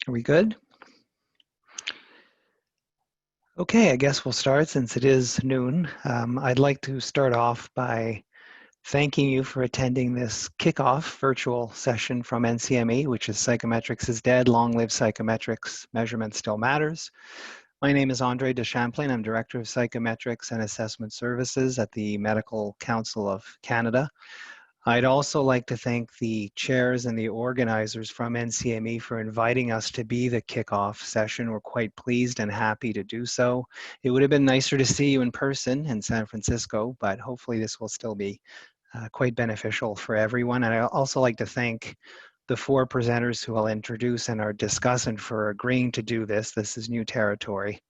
Are we good? Okay, I guess we'll start since it is noon. I'd like to start off by thanking you for attending this kickoff virtual session from NCME, which is Psychometrics is Dead, Long Live Psychometrics, Measurement Still Matters. My name is Andre de Champlain. I'm Director of Psychometrics and Assessment Services at the Medical Council of Canada. I'd also like to thank the chairs and the organizers from NCME for inviting us to be the kickoff session. We're quite pleased and happy to do so. It would have been nicer to see you in person in San Francisco, but hopefully this will still be quite beneficial for everyone. And I also like to thank the four presenters who I'll introduce and our discussant for agreeing to do this. This is new territory.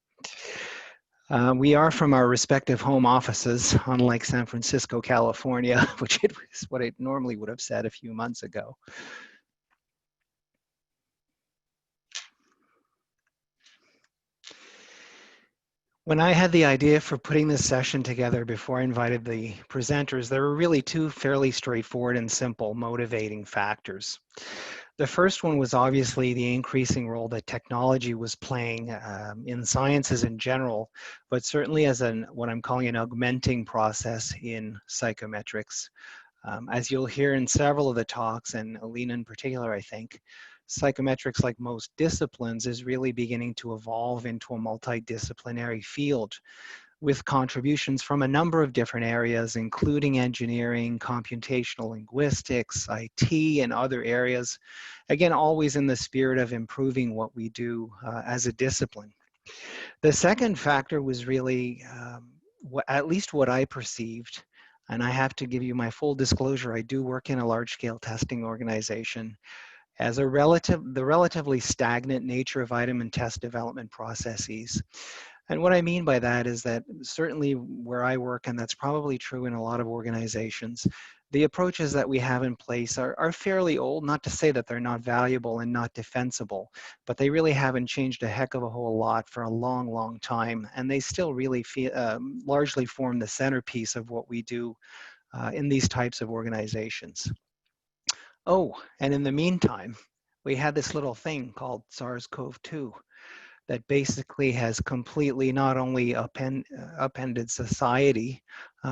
We are from our respective home offices, unlike San Francisco, California, which is what I normally would have said a few months ago. When I had the idea for putting this session together before I invited the presenters, there were really two fairly straightforward and simple motivating factors. The first one was obviously the increasing role that technology was playing in sciences in general, but certainly as what I'm calling an augmenting process in psychometrics. As you'll hear in several of the talks, and Alina in particular, I think, psychometrics, like most disciplines, is really beginning to evolve into a multidisciplinary field with contributions from a number of different areas, including engineering, computational linguistics, IT, and other areas. Again, always in the spirit of improving what we do as a discipline. The second factor was really, at least what I perceived, and I have to give you my full disclosure, I do work in a large-scale testing organization, as the relatively stagnant nature of item and test development processes. And what I mean by that is that certainly where I work, and that's probably true in a lot of organizations, the approaches that we have in place are fairly old, not to say that they're not valuable and not defensible, but they really haven't changed a heck of a whole lot for a long, long time. And they still really largely form the centerpiece of what we do in these types of organizations. Oh, and in the meantime, we had this little thing called SARS-CoV-2 that basically has completely not only upended society,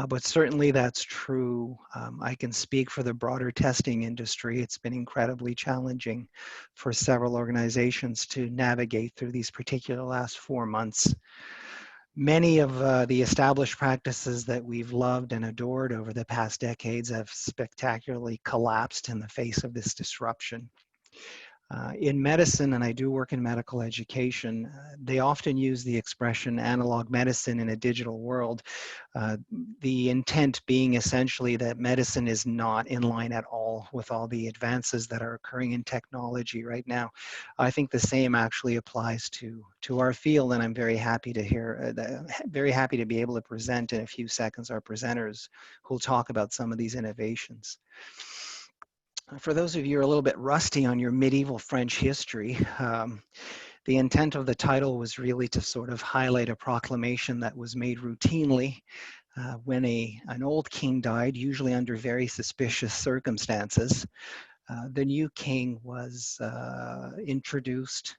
but certainly that's true. I can speak for the broader testing industry. It's been incredibly challenging for several organizations to navigate through these particular last 4 months. Many of the established practices that we've loved and adored over the past decades have spectacularly collapsed in the face of this disruption. In medicine, and I do work in medical education, they often use the expression analog medicine in a digital world, the intent being essentially that medicine is not in line at all with all the advances that are occurring in technology right now. I think the same actually applies to our field, and I'm very happy to hear, very happy to be able to present in a few seconds our presenters who'll talk about some of these innovations. For those of you who are a little bit rusty on your medieval French history, the intent of the title was really to sort of highlight a proclamation that was made routinely when an old king died, usually under very suspicious circumstances. The new king was introduced,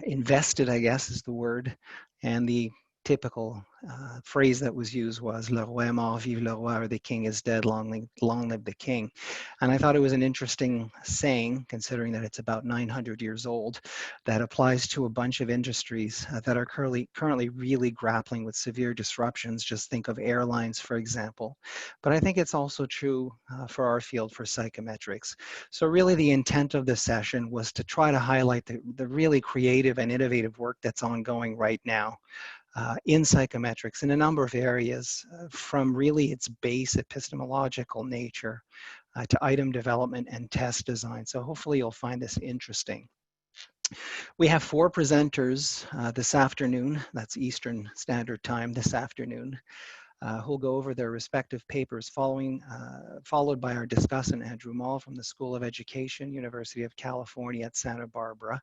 invested, I guess is the word, and the typical phrase that was used was "Le roi est mort, vive le roi," or "the king is dead, long live the king." And I thought it was an interesting saying, considering that it's about 900 years old, that applies to a bunch of industries that are currently really grappling with severe disruptions. Just think of airlines, for example. But I think it's also true for our field, for psychometrics. So really the intent of this session was to try to highlight the really creative and innovative work that's ongoing right now in psychometrics in a number of areas, from really its base epistemological nature to item development and test design. So hopefully you'll find this interesting. We have 4 presenters this afternoon. That's Eastern Standard Time this afternoon. who'll go over their respective papers, followed by our discussant, Andrew Mall from the School of Education, University of California at Santa Barbara.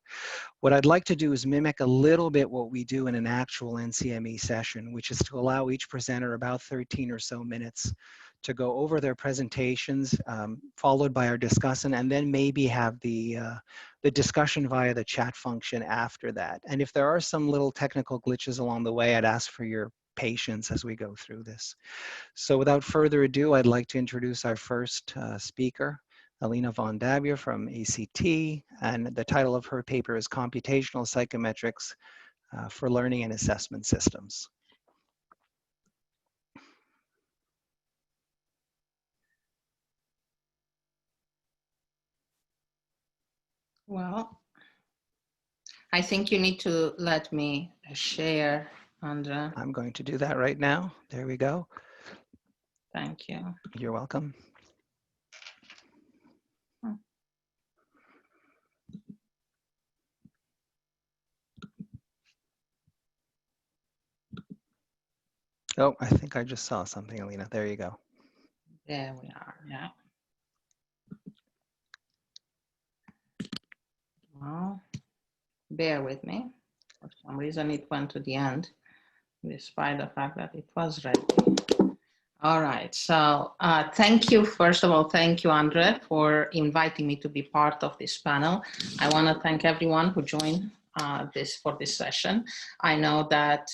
What I'd like to do is mimic a little bit what we do in an actual NCME session, which is to allow each presenter about 13 or so minutes to go over their presentations, followed by our discussant, and then maybe have the discussion via the chat function after that. And if there are some little technical glitches along the way, I'd ask for your patience as we go through this. So without further ado, I'd like to introduce our first speaker, Alina von Dabier from ACT, and the title of her paper is Computational Psychometrics for Learning and Assessment Systems. Well, I think you need to let me share, Andrea. I'm going to do that right now. There we go. Thank you. You're welcome. Oh, I think I just saw something, Alina. There you go. There we are, yeah. Well, bear with me. For some reason it went to the end, despite the fact that it was ready. All right, so thank you. First of all, thank you, Andre, for inviting me to be part of this panel. I want to thank everyone who joined for this session. I know that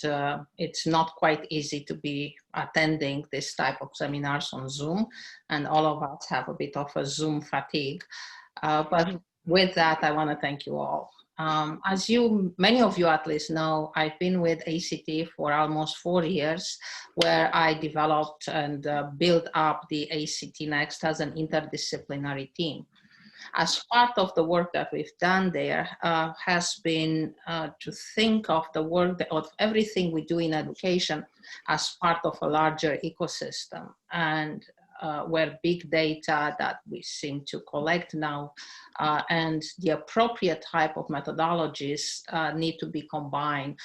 it's not quite easy to be attending this type of seminars on Zoom, and all of us have a bit of a Zoom fatigue. But with that, I want to thank you all. As many of you at least know, I've been with ACT for almost 4 years, where I developed and built up the ACT Next as an interdisciplinary team. As part of the work that we've done there has been to think of the work, of everything we do in education as part of a larger ecosystem, and where big data that we seem to collect now and the appropriate type of methodologies need to be combined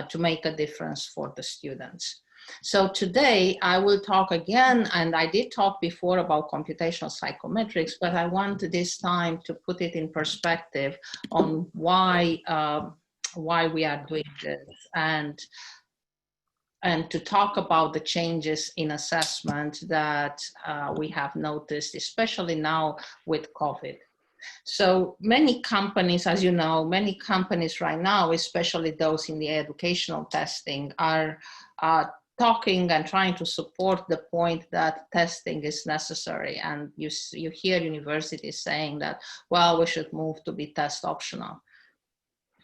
to make a difference for the students. So today I will talk again, and I did talk before about computational psychometrics, but I want this time to put it in perspective on why we are doing this, and to talk about the changes in assessment that we have noticed, especially now with COVID. So many companies, as you know, many companies right now, especially those in the educational testing, are talking and trying to support the point that testing is necessary. And you hear universities saying that, well, we should move to be test optional.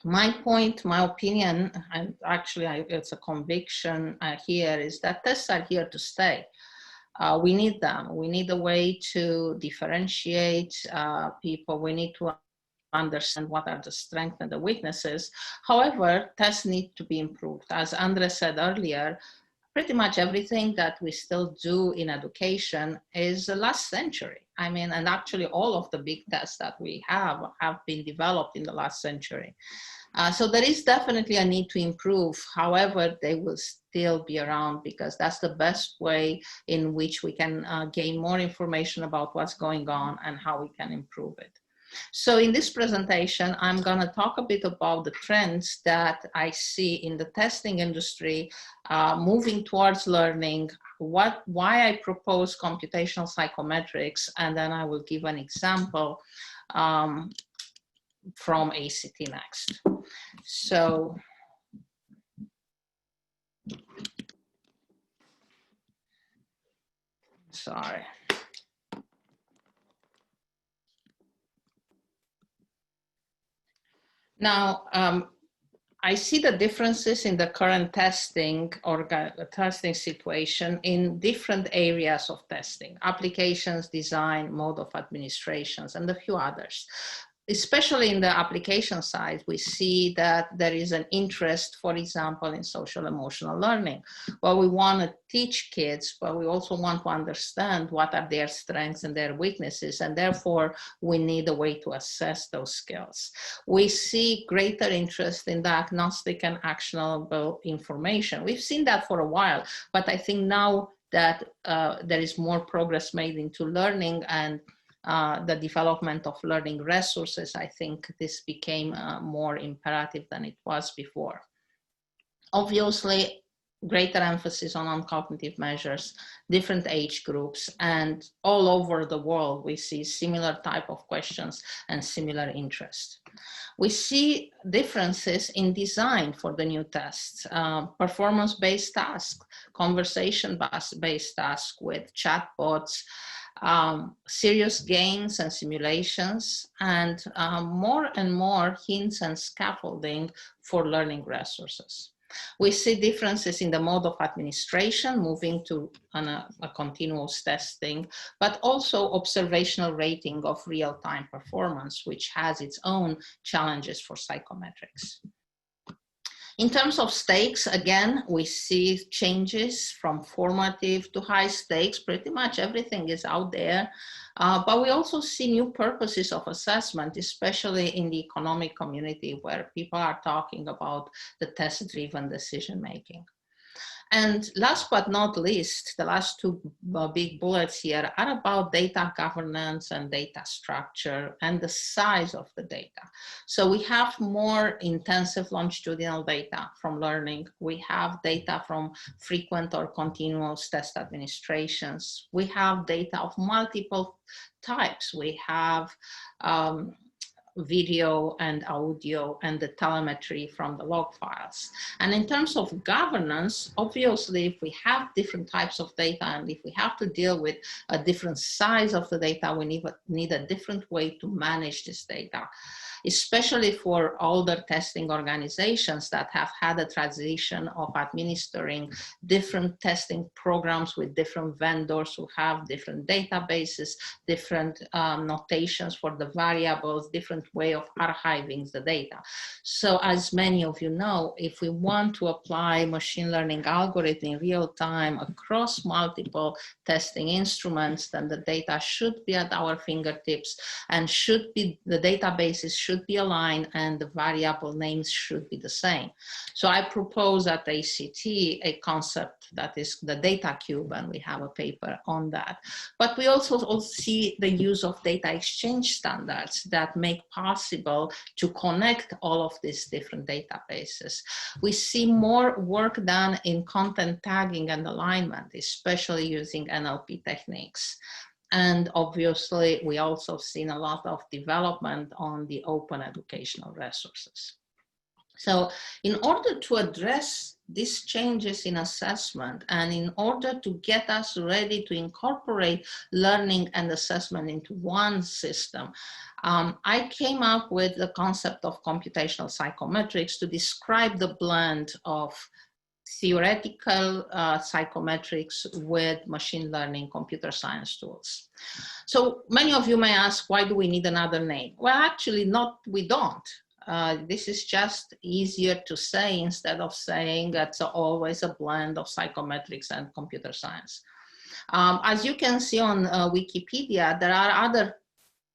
My point, my opinion, and actually it's a conviction here, is that tests are here to stay. We need them. We need a way to differentiate people. We need to understand what are the strengths and the weaknesses. However, tests need to be improved. As Andre said earlier, pretty much everything that we still do in education is the last century. I mean, and actually all of the big tests that we have been developed in the last century. So there is definitely a need to improve. However, they will still be around because that's the best way in which we can gain more information about what's going on and how we can improve it. So in this presentation, I'm going to talk a bit about the trends that I see in the testing industry moving towards learning, why I propose computational psychometrics, and then I will give an example from ACT Next. So, sorry. Now, I see the differences in the current testing or testing situation in different areas of testing, applications, design, mode of administrations, and a few others. especially in the application side, we see that there is an interest, for example, in social emotional learning. Well, we want to teach kids, but we also want to understand what are their strengths and their weaknesses, and therefore we need a way to assess those skills. We see greater interest in diagnostic and actionable information. We've seen that for a while, but I think now that there is more progress made into learning and the development of learning resources, I think this became more imperative than it was before. Obviously, greater emphasis on non-cognitive measures, different age groups, and all over the world, we see similar type of questions and similar interest. We see differences in design for the new tests, performance-based tasks, conversation-based tasks with chatbots, serious games and simulations, and more and more hints and scaffolding for learning resources. We see differences in the mode of administration, moving to a continuous testing, but also observational rating of real-time performance, which has its own challenges for psychometrics. In terms of stakes, again, we see changes from formative to high stakes. Pretty much everything is out there, but we also see new purposes of assessment, especially in the economic community where people are talking about the test-driven decision-making. And last but not least, the last two big bullets here are about data governance and data structure and the size of the data. So we have more intensive longitudinal data from learning. We have data from frequent or continuous test administrations. We have data of multiple types. We have video and audio and the telemetry from the log files. And in terms of governance, obviously, if we have different types of data and if we have to deal with a different size of the data, we need a different way to manage this data, especially for older testing organizations that have had a transition of administering different testing programs with different vendors who have different databases, different notations for the variables, different way of archiving the data. So as many of you know, if we want to apply machine learning algorithm in real time across multiple testing instruments, then the data should be at our fingertips and the databases should be aligned and the variable names should be the same. So I propose at ACT a concept that is the data cube, and we have a paper on that. But we also see the use of data exchange standards that make possible to connect all of these different databases. We see more work done in content tagging and alignment, especially using NLP techniques. And obviously, we also seen a lot of development on the open educational resources. So in order to address these changes in assessment and in order to get us ready to incorporate learning and assessment into one system, I came up with the concept of computational psychometrics to describe the blend of theoretical psychometrics with machine learning computer science tools. So many of you may ask, why do we need another name? Well, actually, we don't. This is just easier to say instead of saying that's always a blend of psychometrics and computer science. As you can see on Wikipedia, there are other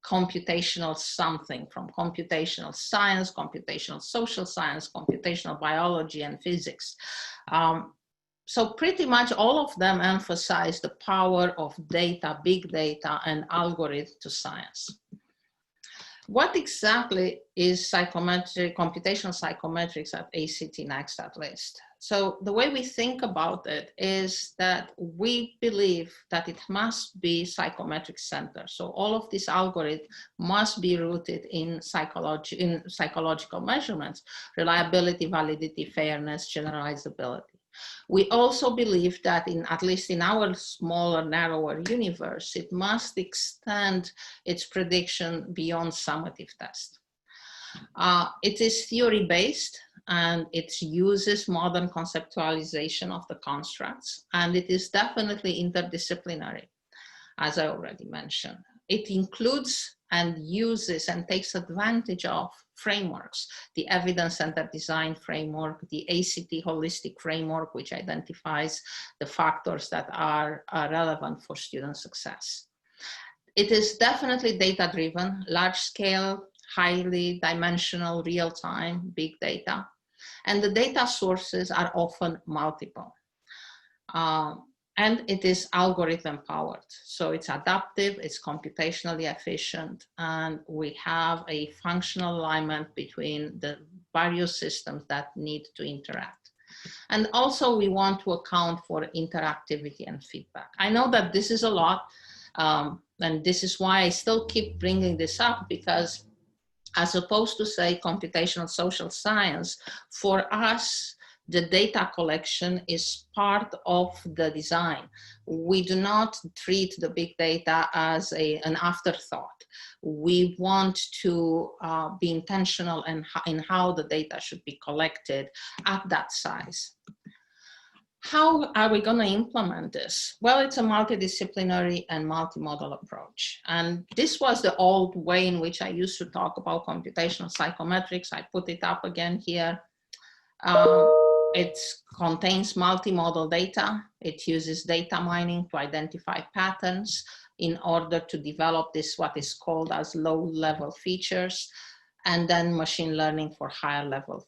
computational something from computational science, computational social science, computational biology, and physics. So pretty much all of them emphasize the power of data, big data, and algorithm to science. What exactly is computational psychometrics at ACT Next at least? So the way we think about it is that we believe that it must be psychometric centered. So all of these algorithms must be rooted in psychological measurements, reliability, validity, fairness, generalizability. We also believe that at least in our smaller, narrower universe, it must extend its prediction beyond summative test. It is theory-based and it uses modern conceptualization of the constructs, and it is definitely interdisciplinary, as I already mentioned. It includes and uses and takes advantage of frameworks, the evidence-centered design framework, the ACT holistic framework, which identifies the factors that are relevant for student success. It is definitely data-driven, large-scale, highly dimensional, real-time, big data. And the data sources are often multiple. And it is algorithm powered. So it's adaptive, it's computationally efficient, and we have a functional alignment between the various systems that need to interact. And also we want to account for interactivity and feedback. I know that this is a lot, and this is why I still keep bringing this up, because as opposed to say computational social science, for us, the data collection is part of the design. We do not treat the big data as an afterthought. We want to be intentional in how the data should be collected at that size. How are we going to implement this? Well, it's a multidisciplinary and multimodal approach. And this was the old way in which I used to talk about computational psychometrics. I put it up again here. It contains multimodal data. It uses data mining to identify patterns in order to develop this, what is called as low-level features, and then machine learning for higher level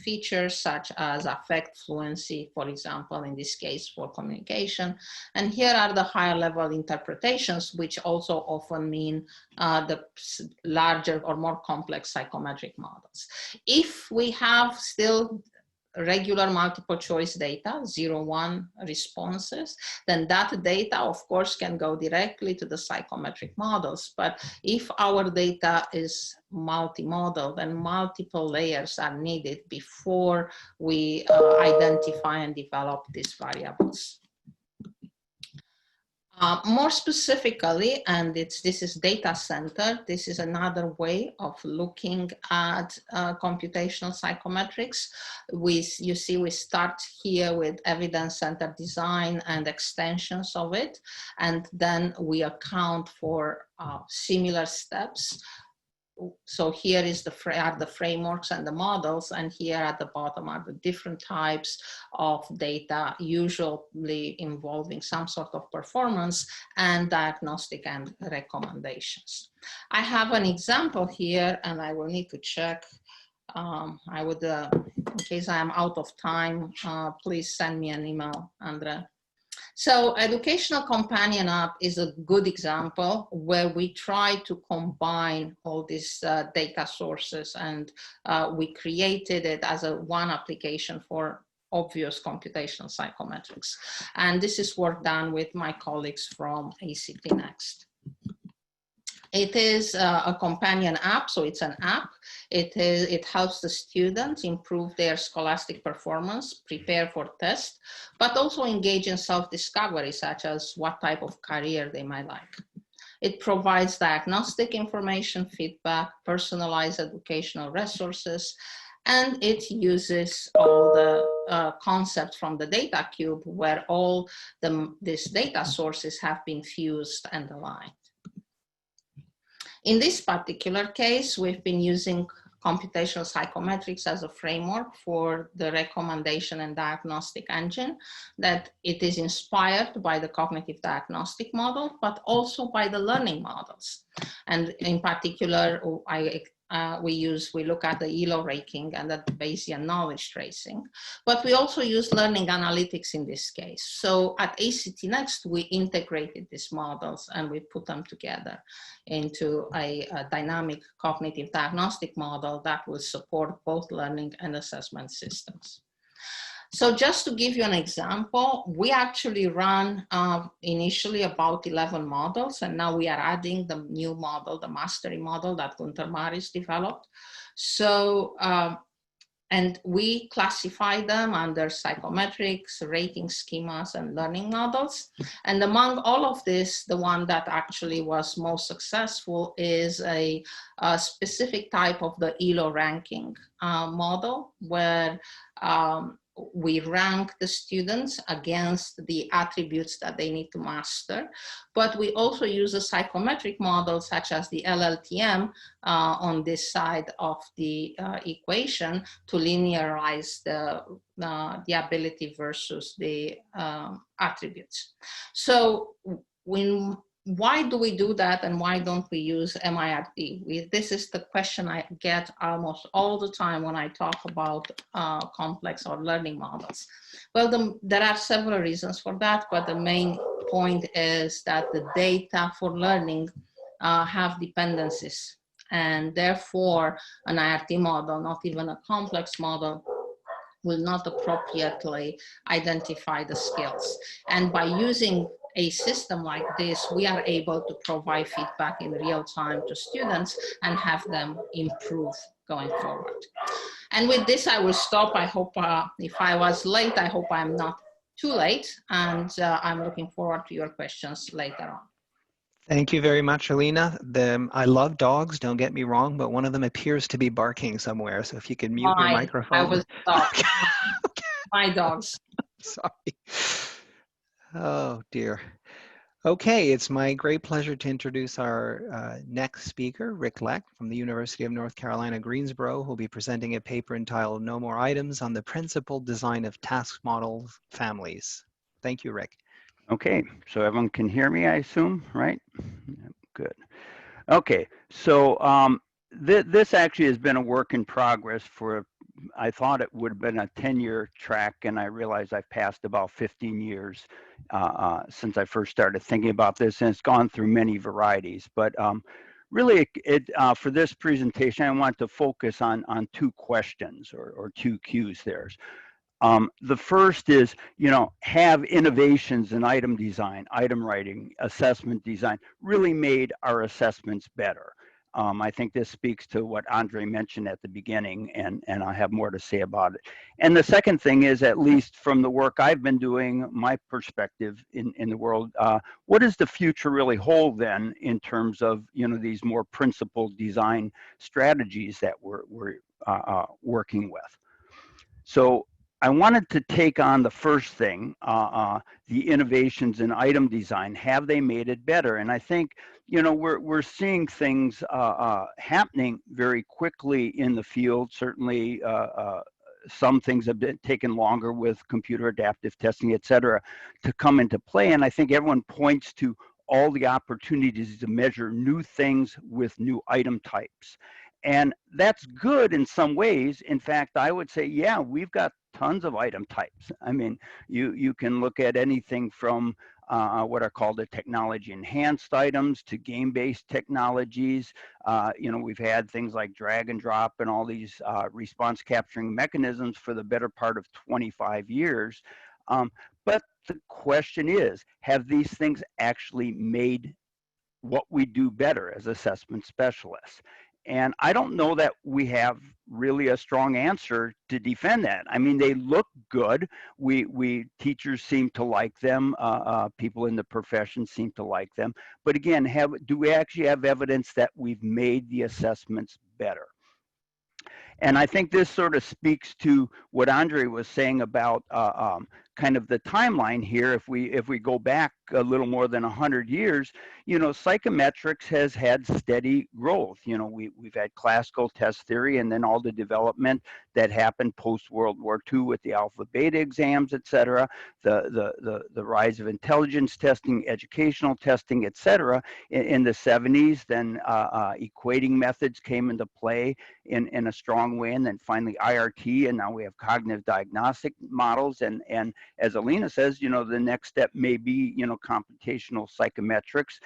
features such as affect fluency, for example, in this case for communication. And here are the higher level interpretations, which also often mean the larger or more complex psychometric models. If we have still regular multiple choice data, 0-1 responses, then that data, of course, can go directly to the psychometric models. But if our data is multimodal, then multiple layers are needed before we identify and develop these variables. More specifically, and this is data-centered, this is another way of looking at computational psychometrics. You see, we start here with evidence-centered design and extensions of it, and then we account for similar steps. So here are the frameworks and the models, and here at the bottom are the different types of data, usually involving some sort of performance and diagnostic and recommendations. I have an example here, and I will need to check. I would, in case I am out of time, please send me an email, Andre. So Educational Companion app is a good example where we try to combine all these data sources, and we created it as one application for obvious computational psychometrics. And this is work done with my colleagues from ACT Next. It is a companion app, so it's an app. It helps the students improve their scholastic performance, prepare for tests, but also engage in self-discovery, such as what type of career they might like. It provides diagnostic information, feedback, personalized educational resources, and it uses all the concepts from the data cube where all these data sources have been fused and aligned. In this particular case, we've been using computational psychometrics as a framework for the recommendation and diagnostic engine, that it is inspired by the cognitive diagnostic model, but also by the learning models. And in particular, we look at the ELO ranking and the Bayesian knowledge tracing, but we also use learning analytics in this case. So at ACT Next, we integrated these models and we put them together into a dynamic cognitive diagnostic model that will support both learning and assessment systems. So just to give you an example, we actually ran initially about 11 models, and now we are adding the new model, the mastery model that Gunter Maris developed. So, and we classify them under psychometrics, rating schemas, and learning models. And among all of this, the one that actually was most successful is a specific type of the ELO ranking model, where we rank the students against the attributes that they need to master, but we also use a psychometric model such as the LLTM on this side of the equation to linearize the ability versus the attributes. So why do we do that, and why don't we use MIRD? This is the question I get almost all the time when I talk about complex or learning models. Well, there are several reasons for that, but the main point is that the data for learning have dependencies, and therefore an IRT model, not even a complex model, will not appropriately identify the skills. And by using a system like this, we are able to provide feedback in real time to students and have them improve going forward. And with this, I will stop. I hope if I was late, I hope I'm not too late. And I'm looking forward to your questions later on. Thank you very much, Alina. I love dogs, don't get me wrong, but one of them appears to be barking somewhere. So if you could mute your microphone. I will stop. My dogs. Sorry. Oh, dear. Okay, it's my great pleasure to introduce our next speaker, Rick Leck from the University of North Carolina, Greensboro, who'll be presenting a paper entitled No More Items on the Principled Design of Task Model Families. Thank you, Rick. Okay, so everyone can hear me, I assume, right? Good. Okay, so this actually has been a work in progress for, I thought it would have been a 10-year track, and I realized I've passed about 15 years since I first started thinking about this, and it's gone through many varieties. But really, for this presentation, I want to focus on two questions or two cues there. The first is, have innovations in item design, item writing, assessment design really made our assessments better? I think this speaks to what Andre mentioned at the beginning, and I have more to say about it. And the second thing is, at least from the work I've been doing, my perspective in the world, what does the future really hold then in terms of, these more principled design strategies that we're working with? So I wanted to take on the first thing, the innovations in item design. Have they made it better? And I think, we're seeing things happening very quickly in the field. Certainly, some things have been taken longer with computer adaptive testing, et cetera, to come into play. And I think everyone points to all the opportunities to measure new things with new item types. And that's good in some ways. In fact, I would say, yeah, we've got tons of item types. I mean, you can look at anything from what are called the technology enhanced items to game-based technologies. We've had things like drag and drop and all these response capturing mechanisms for the better part of 25 years. But the question is, have these things actually made what we do better as assessment specialists? And I don't know that we have really a strong answer to defend that. I mean, they look good. Teachers seem to like them. People in the profession seem to like them. But again, do we actually have evidence that we've made the assessments better? And I think this sort of speaks to what Andre was saying about kind of the timeline here. If we go back a little more than 100 years, psychometrics has had steady growth. We've had classical test theory, and then all the development that happened post World War II with the alpha beta exams, et cetera, the rise of intelligence testing, educational testing, et cetera, in the 70s. Then equating methods came into play in a strong way, and then finally IRT, and now we have cognitive diagnostic models, and as Alina says, the next step may be, computational psychometrics.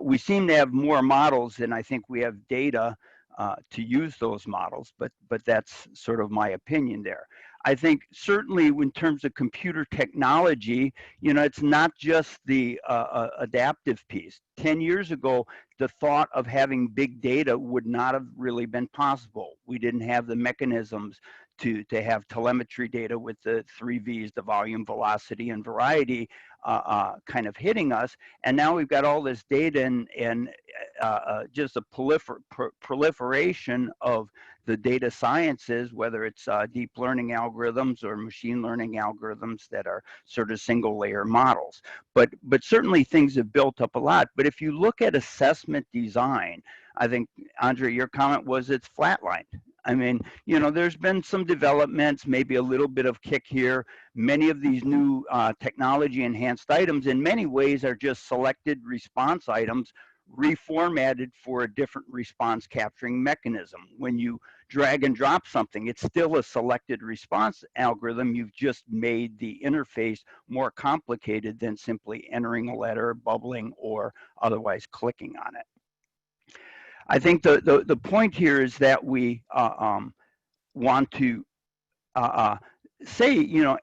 We seem to have more models than I think we have data to use those models, but that's sort of my opinion there. I think certainly in terms of computer technology, it's not just the adaptive piece. 10 years ago, the thought of having big data would not have really been possible. We didn't have the mechanisms to have telemetry data with the 3 V's, the volume, velocity, and variety kind of hitting us. And now we've got all this data and just a proliferation of the data sciences, whether it's deep learning algorithms or machine learning algorithms that are sort of single layer models. But certainly things have built up a lot. But if you look at assessment design, I think, Andre, your comment was it's flatlined. I mean, you know, there's been some developments, maybe a little bit of kick here. Many of these new technology enhanced items in many ways are just selected response items reformatted for a different response capturing mechanism. When you drag and drop something, it's still a selected response algorithm. You've just made the interface more complicated than simply entering a letter, bubbling, or otherwise clicking on it. I think the point here is that we want to say, you know,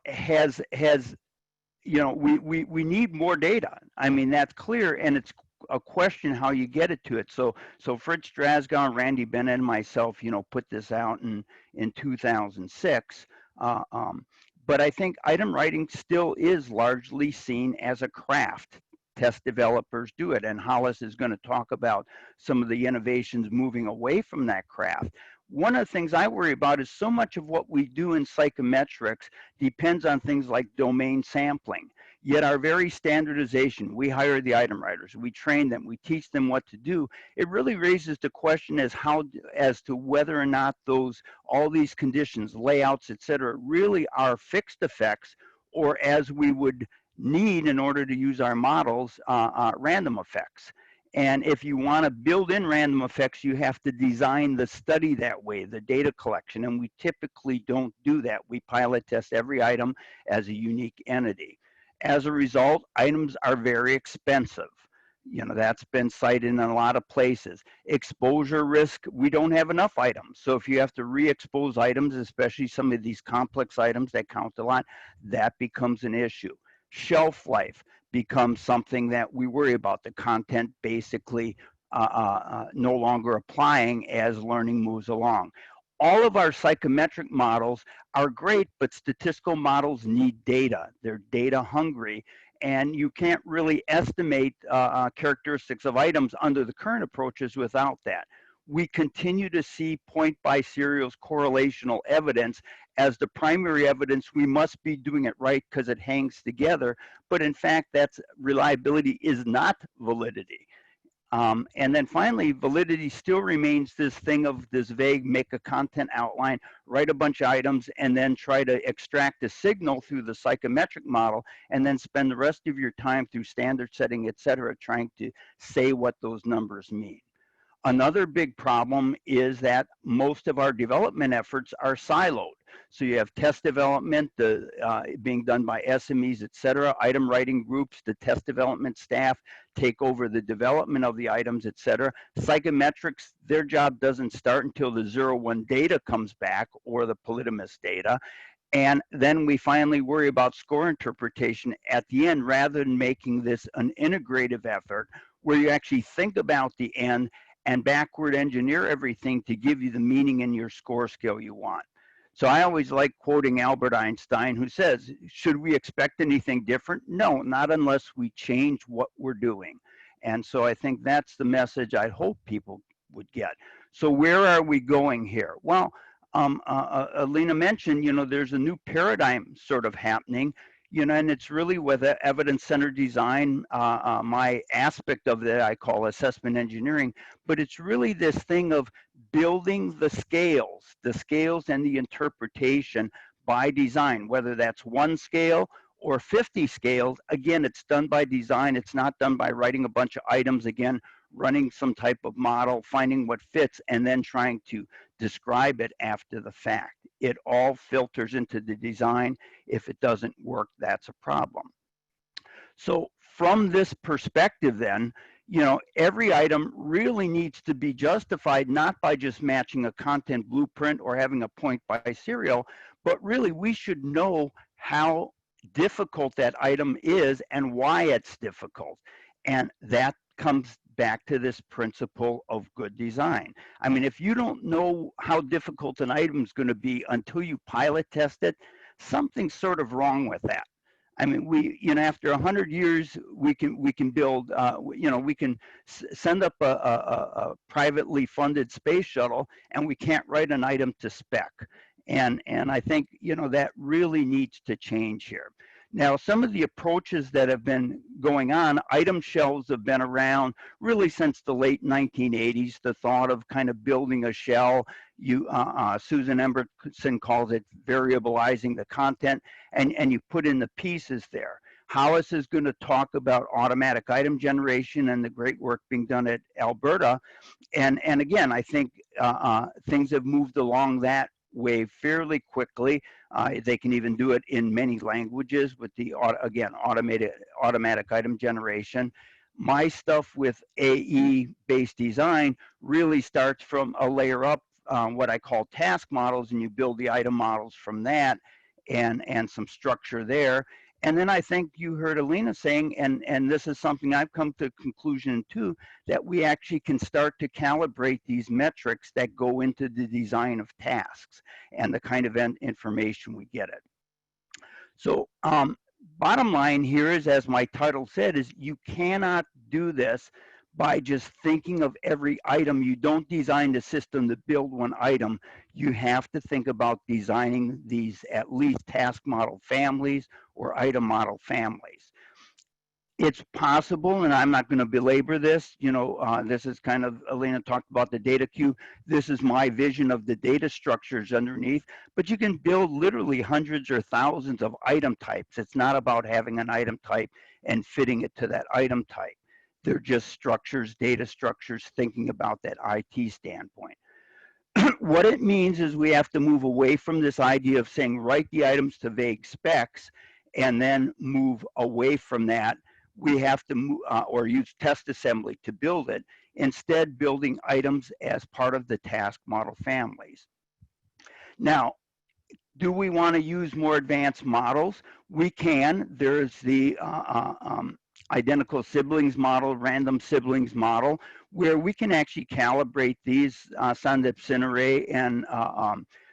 you know, we need more data. I mean, that's clear, and it's a question how you get it to it. So Fritz Drasgow, Randy Bennett, and myself, you know, put this out in 2006. But I think item writing still is largely seen as a craft. Test developers do it, and Hollis is going to talk about some of the innovations moving away from that craft. One of the things I worry about is so much of what we do in psychometrics depends on things like domain sampling. Yet our very standardization, we hire the item writers, we train them, we teach them what to do. It really raises the question as to whether or not all these conditions, layouts, etc., really are fixed effects, or as we would need in order to use our models, random effects. And if you want to build in random effects, you have to design the study that way, the data collection, and we typically don't do that. We pilot test every item as a unique entity. As a result, items are very expensive. You know, that's been cited in a lot of places. Exposure risk, we don't have enough items. So if you have to re-expose items, especially some of these complex items that count a lot, that becomes an issue. Shelf life becomes something that we worry about, the content basically no longer applying as learning moves along. All of our psychometric models are great, but statistical models need data. They're data hungry, and you can't really estimate characteristics of items under the current approaches without that. We continue to see point by serials correlational evidence as the primary evidence. We must be doing it right because it hangs together, but in fact, that's reliability is not validity. And then finally, validity still remains this thing of this vague, make a content outline, write a bunch of items, and then try to extract a signal through the psychometric model, and then spend the rest of your time through standard setting, et cetera, trying to say what those numbers mean. Another big problem is that most of our development efforts are siloed. So you have test development being done by SMEs, et cetera, item writing groups, the test development staff take over the development of the items, et cetera. Psychometrics, their job doesn't start until the 0-1 data comes back or the polytomous data. And then we finally worry about score interpretation at the end, rather than making this an integrative effort where you actually think about the end and backward engineer everything to give you the meaning in your score scale you want. So I always like quoting Albert Einstein, who says, should we expect anything different? No, not unless we change what we're doing. And so I think that's the message I hope people would get. So where are we going here? Well, Alina mentioned, you know, there's a new paradigm sort of happening. You know, and it's really with evidence-centered design, my aspect of that I call assessment engineering, but it's really this thing of building the scales and the interpretation by design, whether that's 1 scale or 50 scales. Again, it's done by design. It's not done by writing a bunch of items, again, running some type of model, finding what fits, and then trying to describe it after the fact. It all filters into the design. If it doesn't work, that's a problem. So from this perspective then, you know, every item really needs to be justified, not by just matching a content blueprint or having a point by serial, but really we should know how difficult that item is and why it's difficult. And that comes back to this principle of good design. I mean, if you don't know how difficult an item is going to be until you pilot test it, something's sort of wrong with that. I mean, after 100 years, we can build, we can send up a privately funded space shuttle, and we can't write an item to spec. And I think, that really needs to change here. Now, some of the approaches that have been going on, item shells have been around really since the late 1980s. The thought of kind of building a shell, Susan Embertson calls it variabilizing the content, and you put in the pieces there. Hollis is going to talk about automatic item generation and the great work being done at Alberta. And again, I think things have moved along that way fairly quickly. They can even do it in many languages with the, again, automatic item generation. My stuff with AE-based design really starts from a layer up, what I call task models, and you build the item models from that, and some structure there. And then I think you heard Alina saying, and this is something I've come to conclusion too, that we actually can start to calibrate these metrics that go into the design of tasks and the kind of information we get it. So bottom line here is, as my title said, is you cannot do this by just thinking of every item. You don't design the system to build one item. You have to think about designing these at least task model families or item model families. It's possible, and I'm not going to belabor this, this is kind of, Alina talked about the data queue. This is my vision of the data structures underneath, but you can build literally hundreds or thousands of item types. It's not about having an item type and fitting it to that item type. They're just structures, data structures, thinking about that IT standpoint. What it means is we have to move away from this idea of saying write the items to vague specs and then move away from that. We have to move, or use test assembly to build it, instead building items as part of the task model families. Now, do we want to use more advanced models? We can. There's the identical siblings model, random siblings model, where we can actually calibrate these. Sandip Sinare and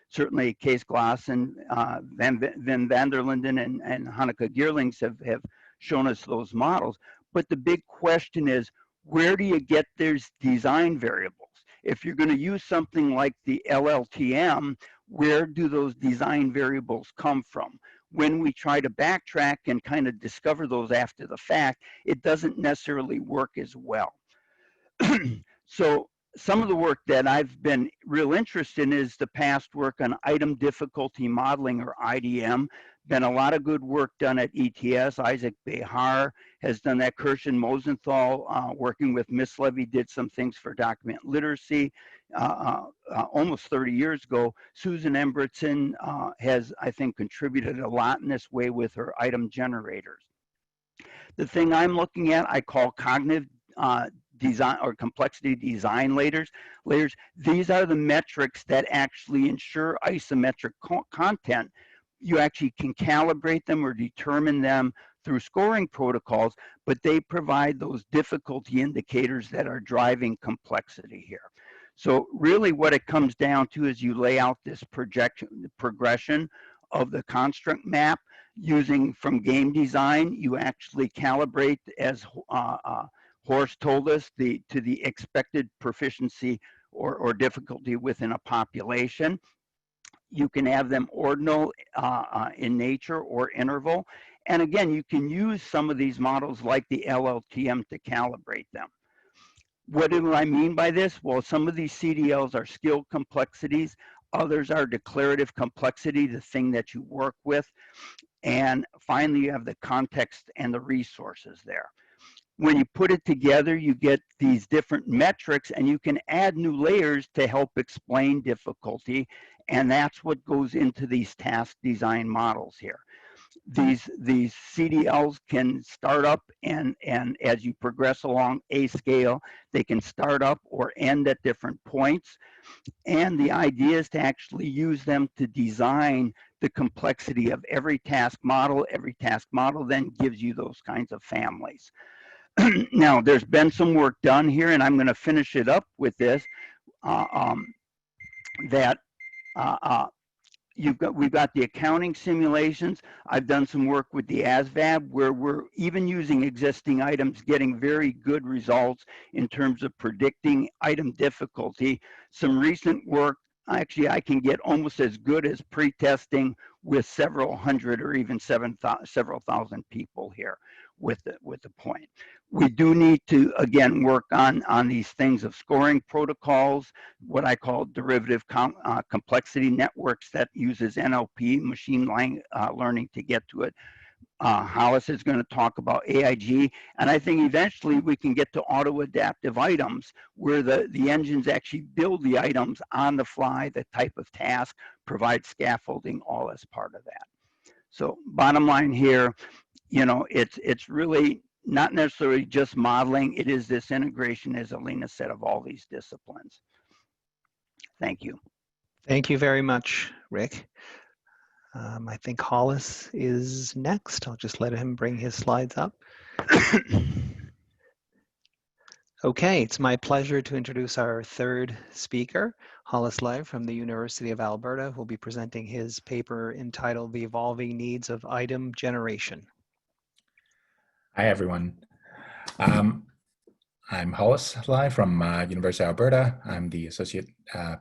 certainly Kees Glass and Wim van der Linden and Hanneke Geerlings have shown us those models. But the big question is, where do you get these design variables? If you're going to use something like the LLTM, where do those design variables come from? When we try to backtrack and kind of discover those after the fact, it doesn't necessarily work as well. So some of the work that I've been real interested in is the past work on item difficulty modeling, or IDM. Been a lot of good work done at ETS. Isaac Behar has done that. Kirshen Mosenthal, working with Miss Levy, did some things for document literacy almost 30 years ago. Susan Embertson has, I think, contributed a lot in this way with her item generators. The thing I'm looking at, I call cognitive design or complexity design layers. These are the metrics that actually ensure isometric content. You actually can calibrate them or determine them through scoring protocols, but they provide those difficulty indicators that are driving complexity here. So really what it comes down to is you lay out this progression of the construct map using from game design. You actually calibrate, as Horst told us, to the expected proficiency or difficulty within a population. You can have them ordinal in nature or interval. And again, you can use some of these models like the LLTM to calibrate them. What do I mean by this? Well, some of these CDLs are skill complexities. Others are declarative complexity, the thing that you work with. And finally, you have the context and the resources there. When you put it together, you get these different metrics, and you can add new layers to help explain difficulty. And that's what goes into these task design models here. These CDLs can start up, and as you progress along a scale, they can start up or end at different points. And the idea is to actually use them to design the complexity of every task model. Every task model then gives you those kinds of families. Now, there's been some work done here, and I'm going to finish it up with this, that we've got the accounting simulations. I've done some work with the ASVAB where we're even using existing items, getting very good results in terms of predicting item difficulty. Some recent work, actually, I can get almost as good as pre-testing with several hundred or even several thousand people here with the point. We do need to, again, work on these things of scoring protocols, what I call derivative complexity networks that uses NLP, machine learning to get to it. Hollis is going to talk about AIG, and I think eventually we can get to auto-adaptive items where the engines actually build the items on the fly, the type of task, provide scaffolding, all as part of that. So bottom line here, you know, it's really not necessarily just modeling, it is this integration, as Alina said, of all these disciplines. Thank you. Thank you very much, Rick. I think Hollis is next. I'll just let him bring his slides up. Okay, it's my pleasure to introduce our third speaker, Hollis Lev from the University of Alberta, who will be presenting his paper entitled The Evolving Needs of Item Generation. Hi, everyone. I'm Hollis Lev from University of Alberta. I'm the Associate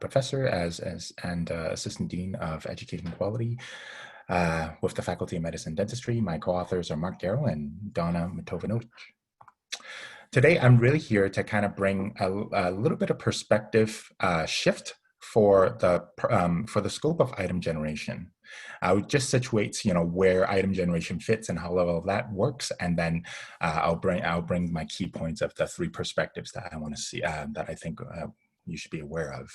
Professor and Assistant Dean of Education Quality with the Faculty of Medicine and Dentistry. My co-authors are Mark Darrow and Donna Matovanovic. Today, I'm really here to kind of bring a little bit of perspective shift for the scope of item generation. I would just situate, you know, where item generation fits and how level that works, and then I'll bring my key points of the three perspectives that I want to see that I think you should be aware of.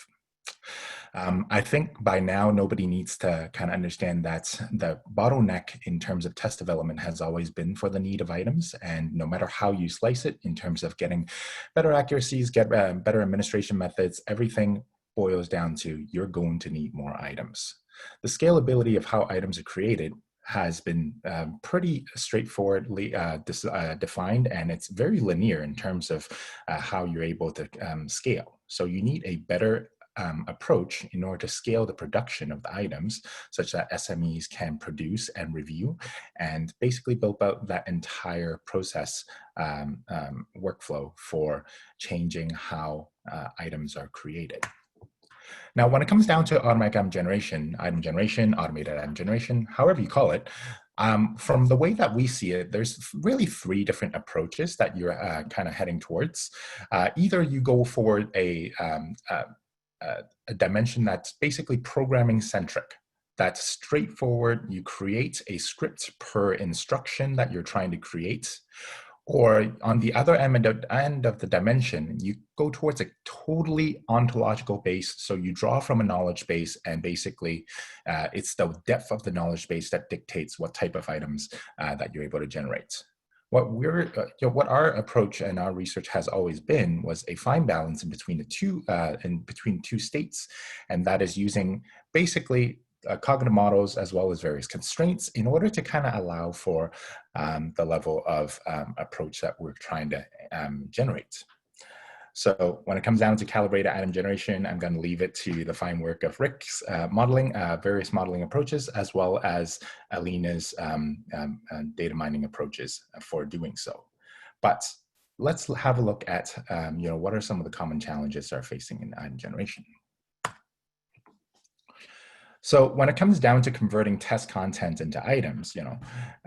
I think by now nobody needs to kind of understand that the bottleneck in terms of test development has always been for the need of items, and no matter how you slice it in terms of getting better accuracies, get better administration methods, everything boils down to you're going to need more items. The scalability of how items are created has been pretty straightforwardly defined, and it's very linear in terms of how you're able to scale. So you need a better approach in order to scale the production of the items such that SMEs can produce and review and basically build out that entire process workflow for changing how items are created. Now, when it comes down to automatic item generation, automated item generation, however you call it, from the way that we see it, there's really three different approaches that you're kind of heading towards. Either you go for a dimension that's basically programming centric. That's straightforward. You create a script per instruction that you're trying to create. Or on the other end of the dimension, you go towards a totally ontological base. So you draw from a knowledge base, and basically it's the depth of the knowledge base that dictates what type of items that you're able to generate. What our approach and our research has always been was a fine balance in between the two states, and that is using basically cognitive models as well as various constraints in order to kind of allow for the level of approach that we're trying to generate. So when it comes down to calibrated item generation, I'm going to leave it to the fine work of Rick's modeling, various modeling approaches, as well as Alina's data mining approaches for doing so. But let's have a look at what are some of the common challenges that are facing in item generation. So when it comes down to converting test content into items,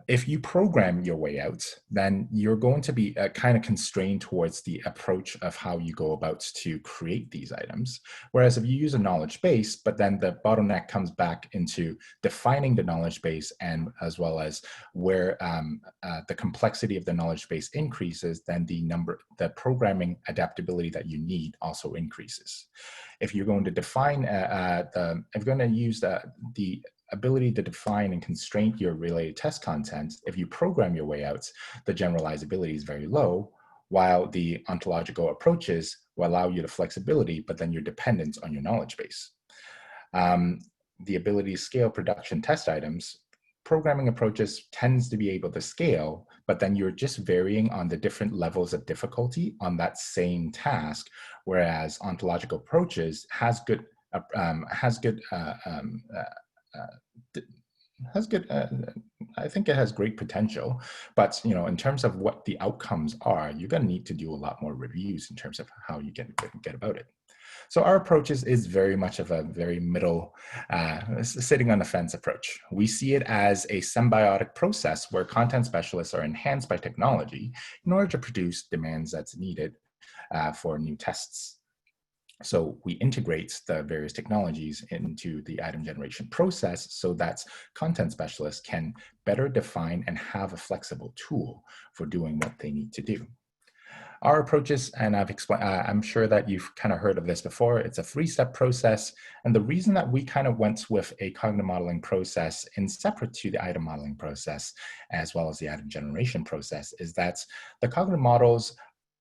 if you program your way out, then you're going to be kind of constrained towards the approach of how you go about to create these items. Whereas if you use a knowledge base, but then the bottleneck comes back into defining the knowledge base, and as well as where the complexity of the knowledge base increases, then the programming adaptability that you need also increases. If you're going to define, if you're going to use the ability to define and constrain your related test content, if you program your way out, the generalizability is very low, while the ontological approaches will allow you the flexibility, but then you're dependent on your knowledge base. The ability to scale production test items, programming approaches tends to be able to scale, but then you're just varying on the different levels of difficulty on that same task, whereas ontological approaches has good has good, I think it has great potential, but in terms of what the outcomes are, you're going to need to do a lot more reviews in terms of how you get about it. So our approach is very much of a very middle, sitting on the fence approach. We see it as a symbiotic process where content specialists are enhanced by technology in order to produce demands that's needed for new tests. So we integrate the various technologies into the item generation process so that content specialists can better define and have a flexible tool for doing what they need to do. Our approaches, and I've explained, I'm sure that you've kind of heard of this before, it's a 3-step process. And the reason that we kind of went with a cognitive modeling process in separate to the item modeling process, as well as the item generation process, is that the cognitive models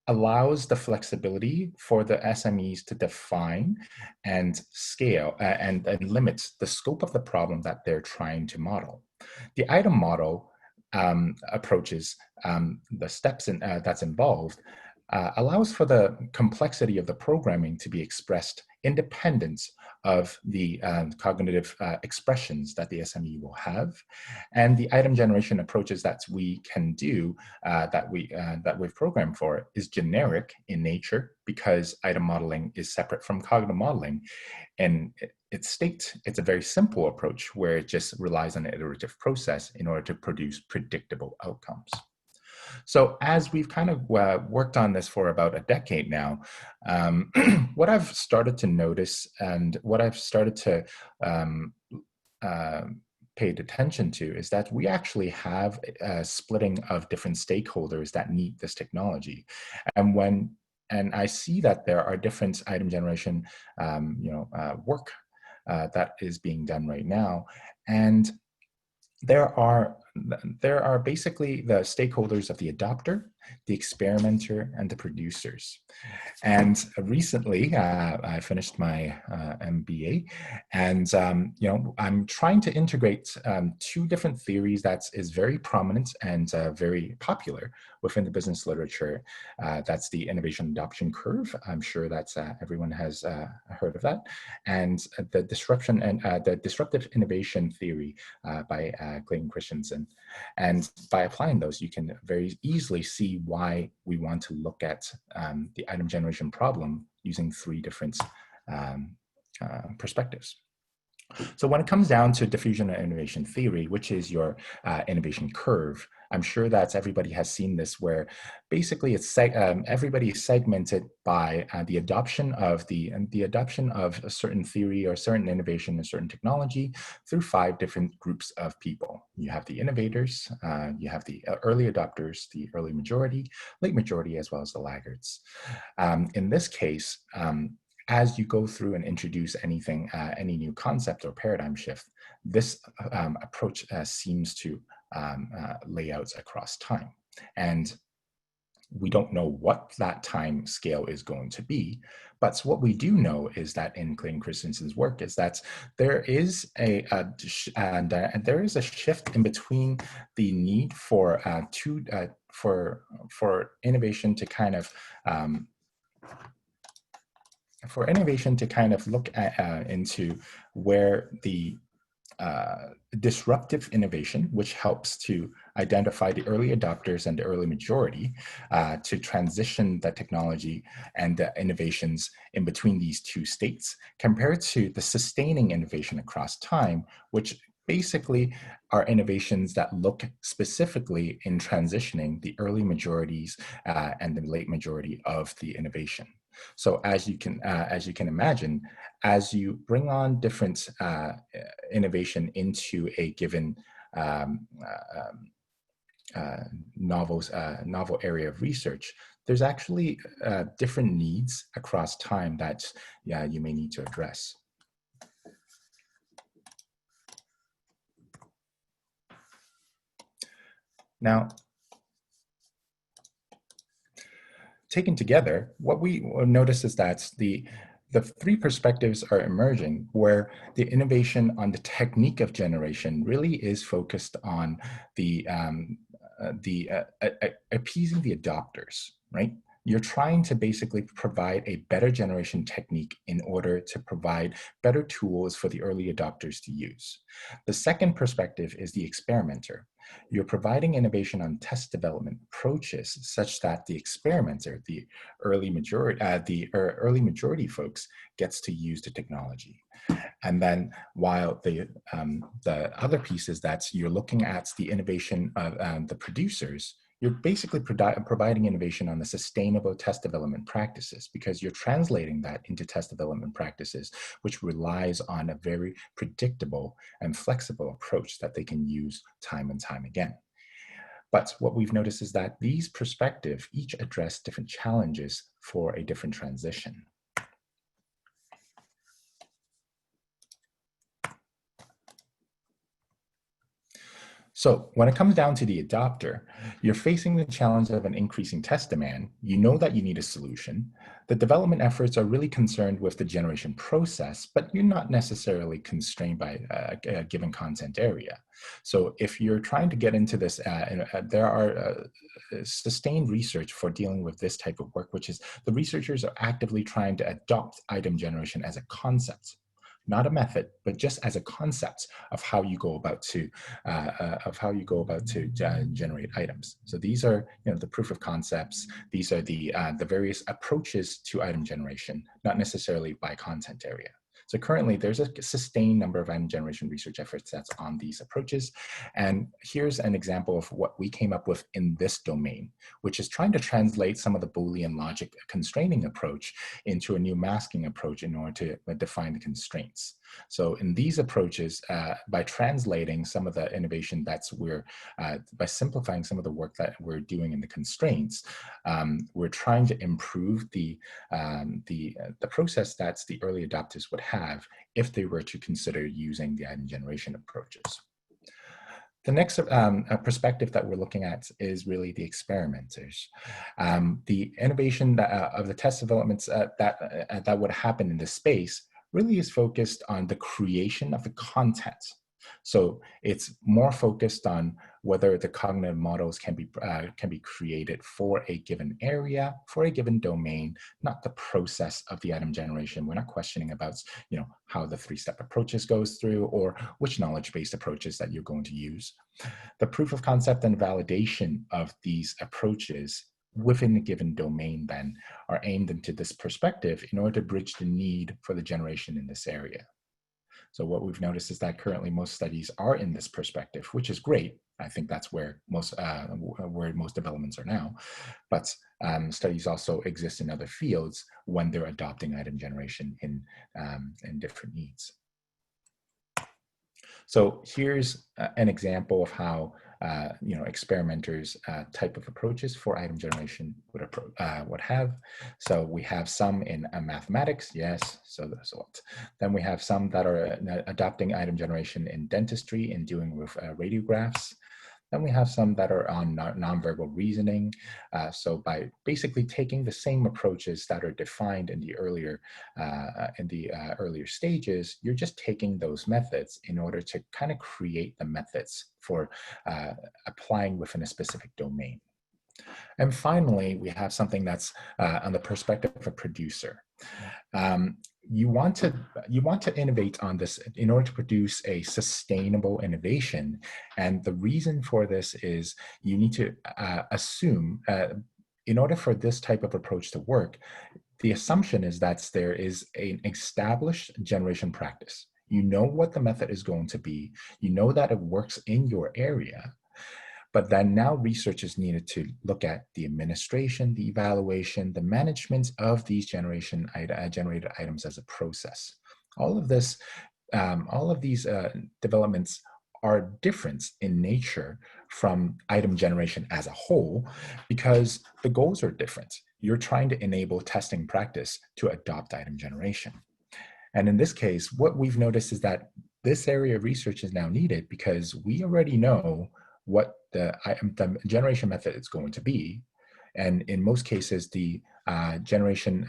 allows the flexibility for the SMEs to define and scale and limit the scope of the problem that they're trying to model. The item model approaches, the steps that's involved, allows for the complexity of the programming to be expressed independent of the cognitive expressions that the SME will have. And the item generation approaches that we can do, that we've programmed for, is generic in nature because item modeling is separate from cognitive modeling. And it's a very simple approach where it just relies on an iterative process in order to produce predictable outcomes. So as we've kind of worked on this for about a decade now, what I've started to notice and what I've started to pay attention to is that we actually have a splitting of different stakeholders that need this technology. And I see that there are different item generation work that is being done right now. And there are basically the stakeholders of the adopter, the experimenter, and the producers. And recently, I finished my MBA, and I'm trying to integrate 2 different theories that is very prominent and very popular within the business literature. That's the innovation adoption curve. I'm sure that's everyone has heard of that, and the disruption and the disruptive innovation theory by Clayton Christensen. And by applying those, you can very easily see why we want to look at the item generation problem using 3 different perspectives. So when it comes down to diffusion and innovation theory, which is your innovation curve, I'm sure that everybody has seen this, where basically it's everybody is segmented by the adoption of a certain theory or certain innovation, a certain technology through 5 different groups of people. You have the innovators, you have the early adopters, the early majority, late majority, as well as the laggards. In this case, as you go through and introduce anything, any new concept or paradigm shift, this approach seems to lay out across time. And we don't know what that time scale is going to be, but what we do know is that in Clayton Christensen's work is that there is a shift in between the need for innovation to kind of look at into where the disruptive innovation, which helps to identify the early adopters and the early majority, to transition the technology and the innovations in between these 2 states, compared to the sustaining innovation across time, which basically are innovations that look specifically in transitioning the early majorities and the late majority of the innovation. So as you can imagine, as you bring on different innovation into a given novel area of research, there's actually different needs across time that you may need to address. Now, taken together, what we notice is that the 3 perspectives are emerging, where the innovation on the technique of generation really is focused on the appeasing the adopters, right? you're trying to basically provide a better generation technique in order to provide better tools for the early adopters to use. The second perspective is the experimenter. You're providing innovation on test development approaches such that the experimenter, the early majority folks, gets to use the technology. And then while the other piece is that you're looking at the innovation of the producers, you're basically providing innovation on the sustainable test development practices, because you're translating that into test development practices, which relies on a very predictable and flexible approach that they can use time and time again. But what we've noticed is that these perspectives each address different challenges for a different transition. So when it comes down to the adopter, you're facing the challenge of an increasing test demand. You know that you need a solution. The development efforts are really concerned with the generation process, but you're not necessarily constrained by a given content area. So if you're trying to get into this, there are sustained research for dealing with this type of work, which is the researchers are actively trying to adopt item generation as a concept. Not a method, but just as a concept of how you go about to generate items. So these are, the proof of concepts. These are the various approaches to item generation, not necessarily by content area. So currently, there's a sustained number of item generation research efforts that's on these approaches. And here's an example of what we came up with in this domain, which is trying to translate some of the Boolean logic constraining approach into a new masking approach in order to define the constraints. So in these approaches, by translating some of the innovation by simplifying some of the work that we're doing in the constraints, we're trying to improve the process that the early adopters would have if they were to consider using the item generation approaches. The next perspective that we're looking at is really the experimenters. The innovation of the test developments that would happen in this space really is focused on the creation of the content. So it's more focused on whether the cognitive models can be created for a given area, for a given domain, not the process of the item generation. We're not questioning about, how the three-step approaches goes through or which knowledge-based approaches that you're going to use. The proof of concept and validation of these approaches within a given domain then are aimed into this perspective in order to bridge the need for the generation in this area. So what we've noticed is that currently most studies are in this perspective, which is great. I think that's where most developments are now. But studies also exist in other fields when they're adopting item generation in different needs. So here's an example of how experimenters type of approaches for item generation would have. So we have some in mathematics, yes, so that's what. Then we have some that are adopting item generation in dentistry and dealing with radiographs. Then we have some that are on nonverbal reasoning. So by basically taking the same approaches that are defined in the earlier stages, you're just taking those methods in order to kind of create the methods for applying within a specific domain. And finally, we have something that's on the perspective of a producer. You want to innovate on this in order to produce a sustainable innovation. And the reason for this is you need to assume, in order for this type of approach to work, the assumption is that there is an established generation practice. You know what the method is going to be. You know that it works in your area. But then now research is needed to look at the administration, the evaluation, the management of these generated items as a process. All of these developments are different in nature from item generation as a whole because the goals are different. You're trying to enable testing practice to adopt item generation. And in this case, what we've noticed is that this area of research is now needed because we already know what the generation method is going to be, and in most cases, the generation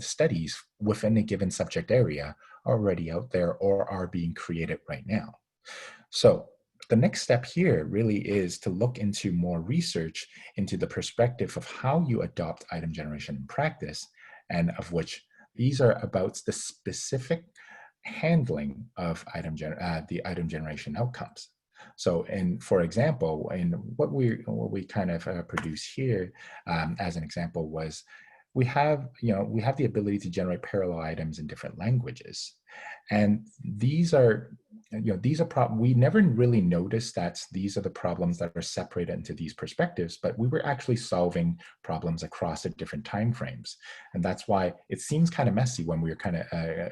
studies within a given subject area are already out there or are being created right now. So the next step here really is to look into more research into the perspective of how you adopt item generation in practice, and of which these are about the specific handling of the item generation outcomes. So, for example, in what we kind of produce here as an example was we have the ability to generate parallel items in different languages, and these are we never really noticed that these are the problems that are separated into these perspectives, but we were actually solving problems across the different time frames, and that's why it seems kind of messy when we're kind of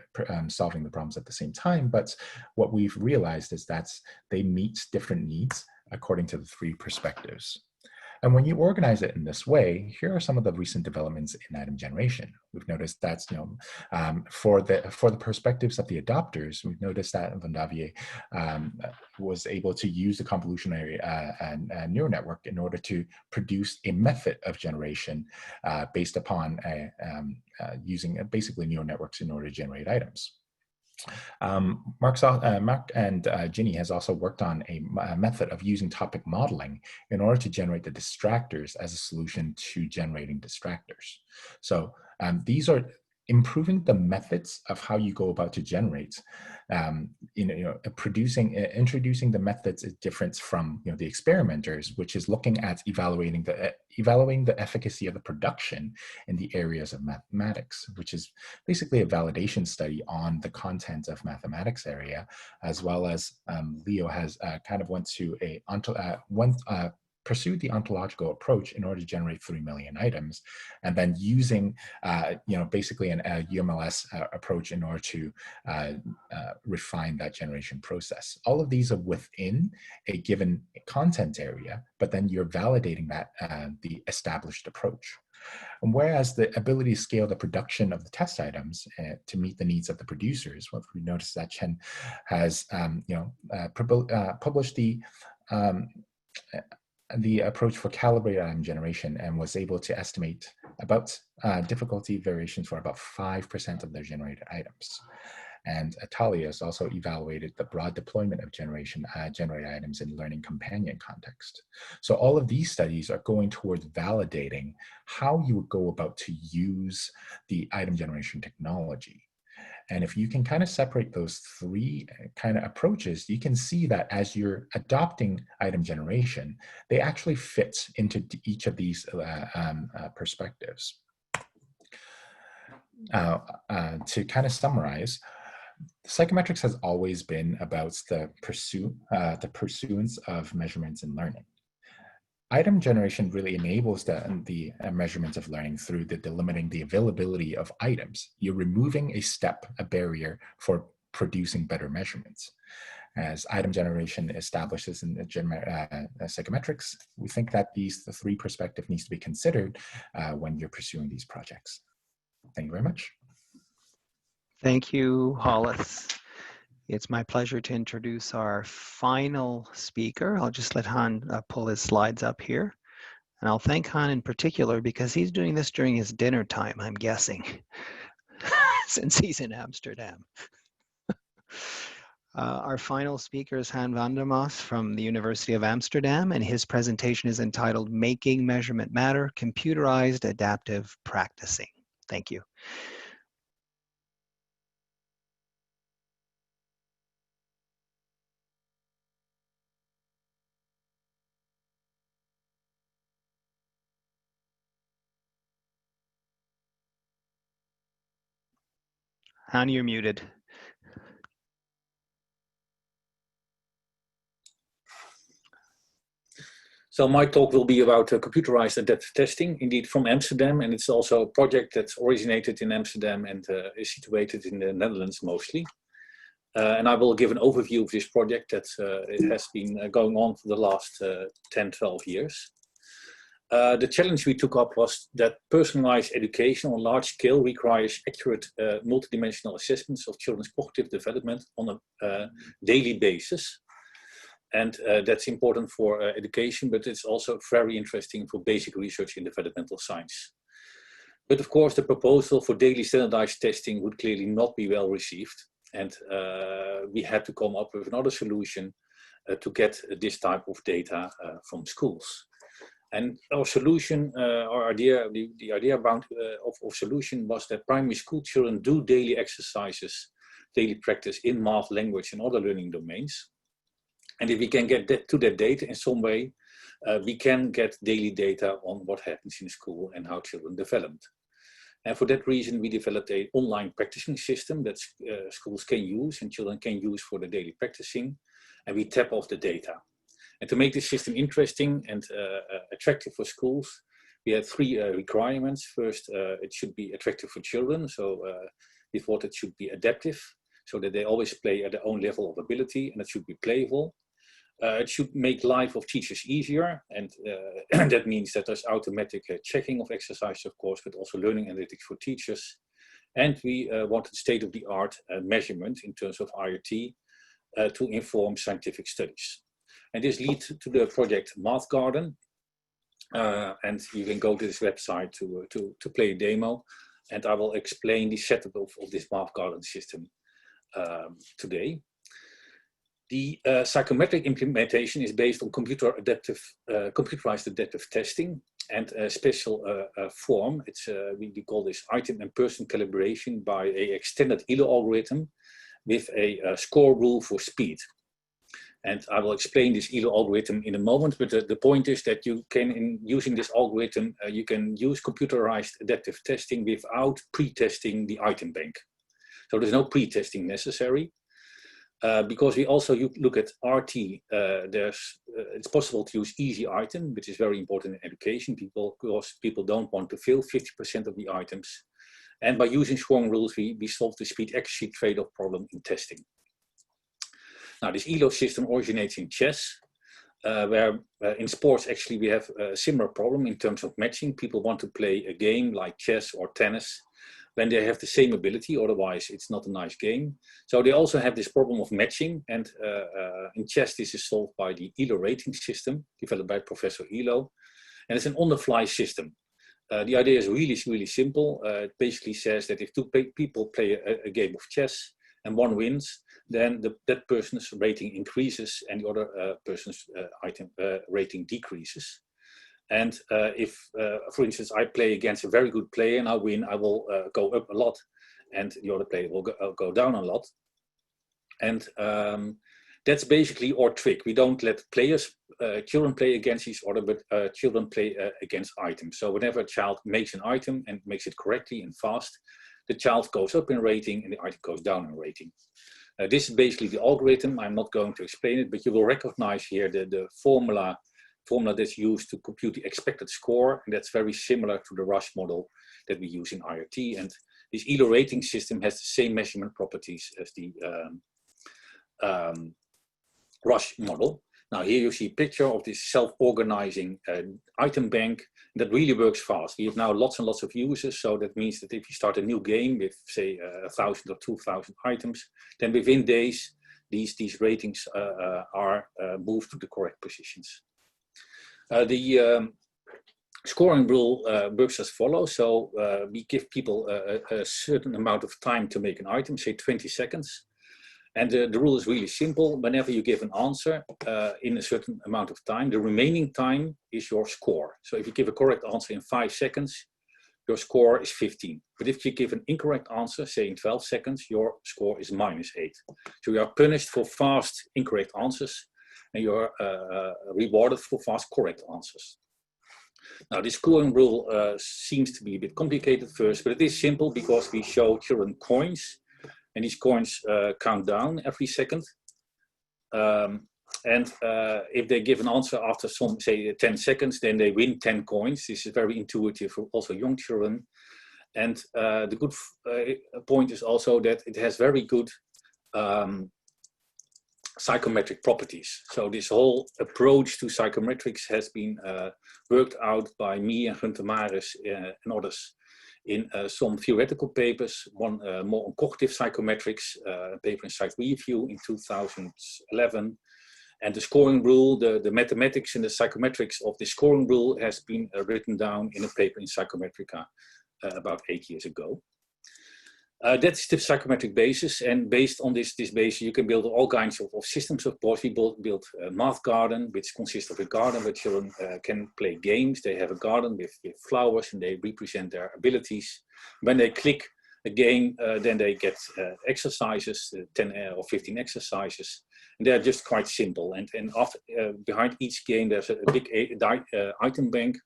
solving the problems at the same time. But what we've realized is that they meet different needs according to the three perspectives. And when you organize it in this way, here are some of the recent developments in item generation. We've noticed that, for the perspectives of the adopters, we've noticed that Vandavier was able to use the convolutionary neural network in order to produce a method of generation based upon using basically neural networks in order to generate items. Mark and Ginny has also worked on a method of using topic modeling in order to generate the distractors as a solution to generating distractors. So these are improving the methods of how you go about to generate. Introducing the methods is different from the experimenters, which is looking at evaluating the efficacy of the production in the areas of mathematics, which is basically a validation study on the content of mathematics area, as well as Leo has kind of pursued the ontological approach in order to generate 3 million items, and then using, basically an UMLS approach in order to refine that generation process. All of these are within a given content area, but then you're validating that the established approach. And whereas the ability to scale the production of the test items to meet the needs of the producers, what we noticed that Chen has, published the approach for calibrated item generation and was able to estimate about difficulty variations for about 5% of their generated items. And Atalia has also evaluated the broad deployment of generated items in learning companion context. So all of these studies are going towards validating how you would go about to use the item generation technology. And if you can kind of separate those three kind of approaches, you can see that as you're adopting item generation, they actually fit into each of these perspectives. To kind of summarize, Psychometrics has always been about the pursuance of measurements in learning. Item generation really enables the measurements of learning through delimiting the availability of items. You're removing a step, a barrier for producing better measurements. As item generation establishes in psychometrics, we think that the three perspectives needs to be considered when you're pursuing these projects. Thank you very much. Thank you, Hollis. It's my pleasure to introduce our final speaker. I'll just let Han pull his slides up here. And I'll thank Han in particular because he's doing this during his dinner time, I'm guessing, since he's in Amsterdam. Our final speaker is Han van der Maas from the University of Amsterdam, and his presentation is entitled Making Measurement Matter, Computerized Adaptive Practicing. Thank you. Han, you're muted. So my talk will be about computerized adaptive testing, indeed from Amsterdam, and it's also a project that's originated in Amsterdam and is situated in the Netherlands mostly. And I will give an overview of this project that it has been going on for the last 10, 12 years. The challenge we took up was that personalized education on large scale requires accurate multidimensional assessments of children's cognitive development on a daily basis. And that's important for education, but it's also very interesting for basic research in developmental science. But of course, the proposal for daily standardized testing would clearly not be well received. And we had to come up with another solution to get this type of data from schools. And our solution, our idea, the idea about of solution was that primary school children do daily exercises, daily practice in math, language, and other learning domains. And if we can get to that data in some way, we can get daily data on what happens in school and how children developed. And for that reason, we developed an online practicing system that schools can use and children can use for the daily practicing. And we tap off the data. And to make this system interesting and attractive for schools, we had 3 requirements. First, it should be attractive for children. So we thought it should be adaptive, so that they always play at their own level of ability, and it should be playful. It should make life of teachers easier, and that means that there's automatic checking of exercises, of course, but also learning analytics for teachers. And we wanted state-of-the-art measurement in terms of IoT to inform scientific studies. And this leads to the project Math Garden. And you can go to this website to play a demo. And I will explain the setup of this Math Garden system today. The psychometric implementation is based on computerized adaptive testing and a special form. It's, we call this item and person calibration by an extended ELO algorithm with a score rule for speed. And I will explain this ELO algorithm in a moment, but the point is that you can, in using this algorithm, you can use computerized adaptive testing without pre-testing the item bank. So there's no pre-testing necessary. Because we also look at RT, it's possible to use easy item, which is very important in education. Because people don't want to fill 50% of the items. And by using scoring rules, we solve the speed accuracy trade-off problem in testing. Now, this ELO system originates in chess, where in sports, actually, we have a similar problem in terms of matching. People want to play a game like chess or tennis when they have the same ability, otherwise it's not a nice game. So they also have this problem of matching, and in chess, this is solved by the ELO rating system, developed by Professor ELO, and it's an on-the-fly system. The idea is really simple. It basically says that if 2 people play a game of chess and one wins, then that person's rating increases and the other person's rating decreases. And if, for instance, I play against a very good player and I win, I will go up a lot, and the other player will go down a lot. And that's basically our trick. We don't let children play against each other, but children play against items. So whenever a child makes an item and makes it correctly and fast, the child goes up in rating and the item goes down in rating. This is basically the algorithm. I'm not going to explain it, but you will recognize here the formula that's used to compute the expected score, and that's very similar to the Rush model that we use in IoT. And this ELO rating system has the same measurement properties as the Rush model. Now here you see a picture of this self-organizing item bank that really works fast. We have now lots and lots of users, so that means that if you start a new game with, say, 1,000 or 2,000 items, then within days, these ratings are moved to the correct positions. The scoring rule works as follows. So we give people a certain amount of time to make an item, say 20 seconds. And the rule is really simple. Whenever you give an answer in a certain amount of time, the remaining time is your score. So if you give a correct answer in 5 seconds, your score is 15. But if you give an incorrect answer, say in 12 seconds, your score is -8. So you are punished for fast, incorrect answers, and you're rewarded for fast, correct answers. Now, this scoring rule seems to be a bit complicated first, but it is simple because we show children coins, and these coins count down every second. And if they give an answer after some, say, 10 seconds, then they win 10 coins. This is very intuitive for also young children. And the good point is also that it has very good psychometric properties. So this whole approach to psychometrics has been worked out by me and Gunther Maris and others in some theoretical papers, one more on cognitive psychometrics, a paper in Psych Review in 2011. And the scoring rule, the mathematics and the psychometrics of the scoring rule has been written down in a paper in Psychometrica about 8 years ago. That's the psychometric basis, and based on this basis, you can build all kinds of systems. Of course, we built a math garden, which consists of a garden where children can play games. They have a garden with flowers, and they represent their abilities. When they click a game, then they get exercises, 10 or 15 exercises, and they're just quite simple. And behind each game, there's a big item bank.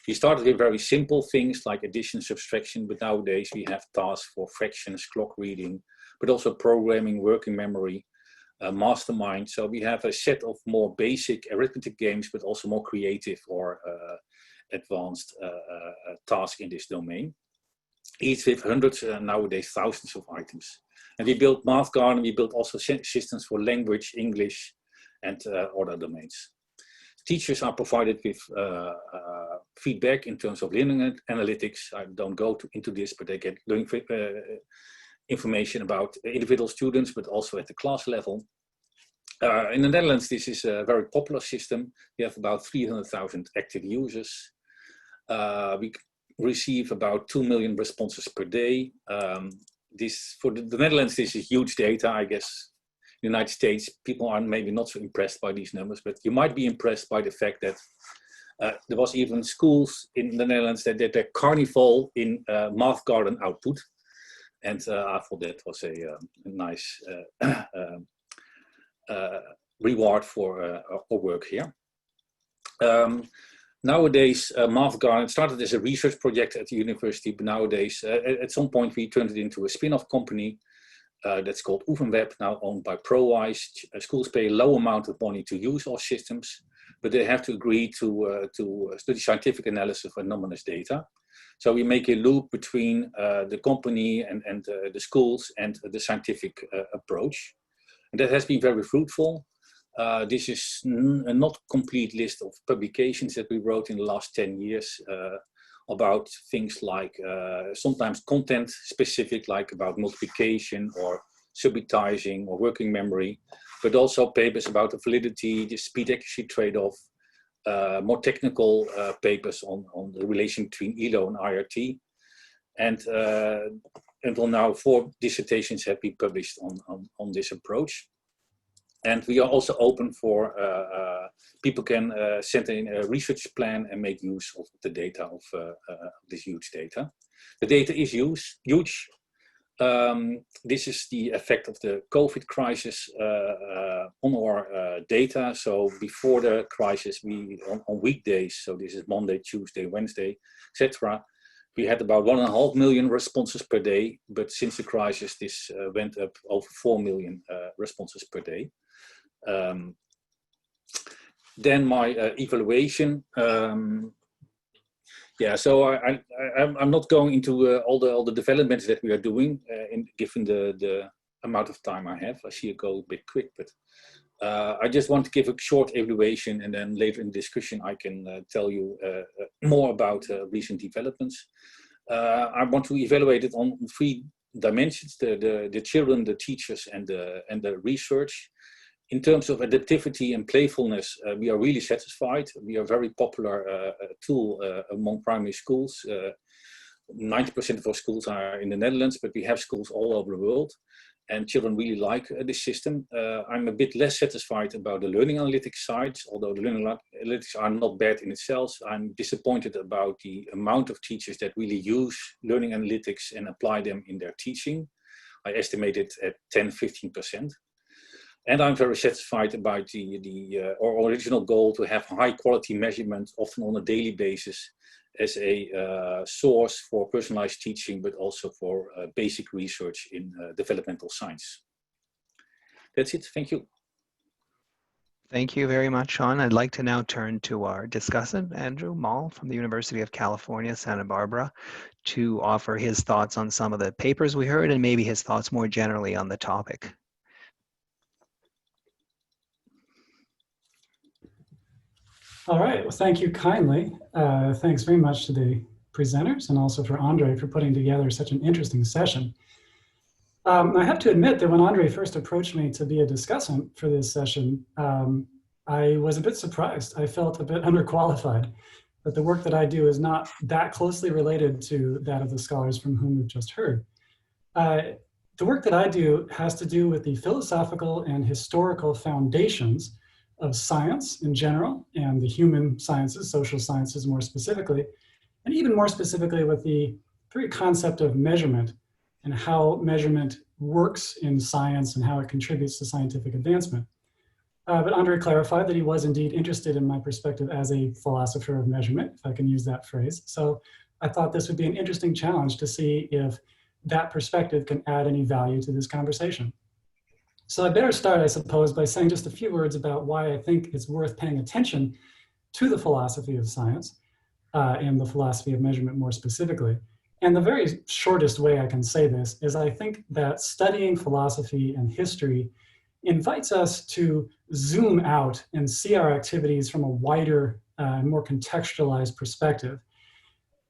We started with very simple things like addition, subtraction, but nowadays we have tasks for fractions, clock reading, but also programming, working memory, mastermind. So we have a set of more basic arithmetic games, but also more creative or advanced tasks in this domain. Each with hundreds, nowadays thousands of items. And we built Math Garden, we built also systems for language, English, and other domains. Teachers are provided with feedback in terms of learning analytics. I don't go into this, but they get learning information about individual students, but also at the class level. In the Netherlands, this is a very popular system. We have about 300,000 active users. We receive about 2 million responses per day. For the Netherlands, this is huge data, I guess. United States, people are maybe not so impressed by these numbers, but you might be impressed by the fact that there was even schools in the Netherlands that did a carnival in Math Garden output. And I thought that was a nice reward for our work here. Nowadays, Math Garden started as a research project at the university, but nowadays, at some point, we turned it into a spin-off company. That's called Oefenweb, now owned by ProWise. Schools pay a low amount of money to use our systems, but they have to agree to study scientific analysis of anomalous data. So we make a loop between the company and the schools and the scientific approach. And that has been very fruitful. This is a not complete list of publications that we wrote in the last 10 years. About things like sometimes content specific, like about multiplication or subitizing or working memory, but also papers about the validity, the speed accuracy trade-off, more technical papers on the relation between ELO and IRT. And until now, 4 dissertations have been published on this approach. And we are also open for people can send in a research plan and make use of the data of this huge data. The data is huge. This is the effect of the COVID crisis on our data. So before the crisis, we on weekdays, so this is Monday, Tuesday, Wednesday, etc. We had about 1.5 million responses per day, but since the crisis, this went up over 4 million responses per day. Then my evaluation. Yeah, so I'm not going into all the developments that we are doing, given the amount of time I have. I see it go a bit quick, but I just want to give a short evaluation, and then later in the discussion I can tell you more about recent developments. I want to evaluate it on 3 dimensions: the children, the teachers, and the research. In terms of adaptivity and playfulness, we are really satisfied. We are a very popular tool among primary schools. 90% of our schools are in the Netherlands, but we have schools all over the world. And children really like this system. I'm a bit less satisfied about the learning analytics side, although the learning analytics are not bad in itself. I'm disappointed about the amount of teachers that really use learning analytics and apply them in their teaching. I estimate it at 10–15%. And I'm very satisfied about our original goal to have high quality measurement, often on a daily basis, as a source for personalized teaching, but also for basic research in developmental science. That's it. Thank you. Thank you very much, Sean. I'd like to now turn to our discussant, Andrew Mall from the University of California, Santa Barbara, to offer his thoughts on some of the papers we heard and maybe his thoughts more generally on the topic. All right, well, thank you kindly. Thanks very much to the presenters and also for Andre for putting together such an interesting session. I have to admit that when Andre first approached me to be a discussant for this session, I was a bit surprised. I felt a bit underqualified, that the work that I do is not that closely related to that of the scholars from whom we've just heard. The work that I do has to do with the philosophical and historical foundations of science in general, and the human sciences, social sciences more specifically, and even more specifically with the very concept of measurement and how measurement works in science and how it contributes to scientific advancement. But Andre clarified that he was indeed interested in my perspective as a philosopher of measurement, if I can use that phrase. So I thought this would be an interesting challenge to see if that perspective can add any value to this conversation. So I better start, I suppose, by saying just a few words about why I think it's worth paying attention to the philosophy of science and the philosophy of measurement more specifically. And the very shortest way I can say this is I think that studying philosophy and history invites us to zoom out and see our activities from a wider, more contextualized perspective.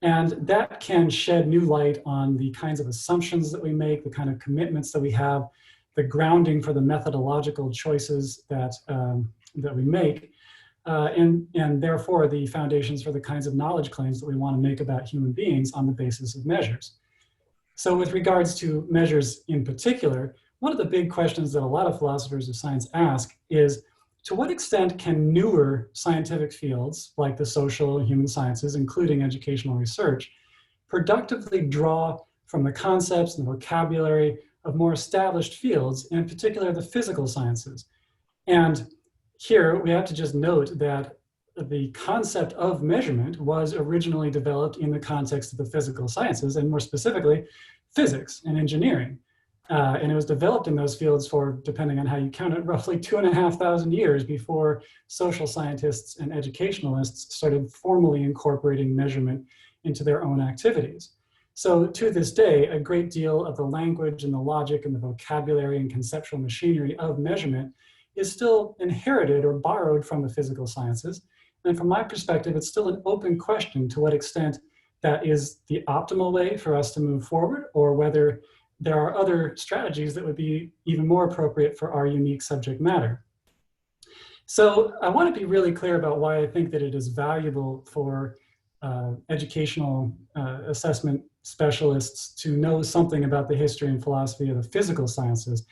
And that can shed new light on the kinds of assumptions that we make, the kind of commitments that we have, the grounding for the methodological choices that, that we make, and therefore the foundations for the kinds of knowledge claims that we want to make about human beings on the basis of measures. So with regards to measures in particular, one of the big questions that a lot of philosophers of science ask is, to what extent can newer scientific fields, like the social and human sciences, including educational research, productively draw from the concepts and the vocabulary of more established fields, and in particular the physical sciences? And here we have to just note that the concept of measurement was originally developed in the context of the physical sciences, and more specifically, physics and engineering. And it was developed in those fields for, depending on how you count it, roughly 2,500 years before social scientists and educationalists started formally incorporating measurement into their own activities. So to this day, a great deal of the language and the logic and the vocabulary and conceptual machinery of measurement is still inherited or borrowed from the physical sciences. And from my perspective, it's still an open question to what extent that is the optimal way for us to move forward, or whether there are other strategies that would be even more appropriate for our unique subject matter. So I want to be really clear about why I think that it is valuable for educational assessment specialists to know something about the history and philosophy of the physical sciences.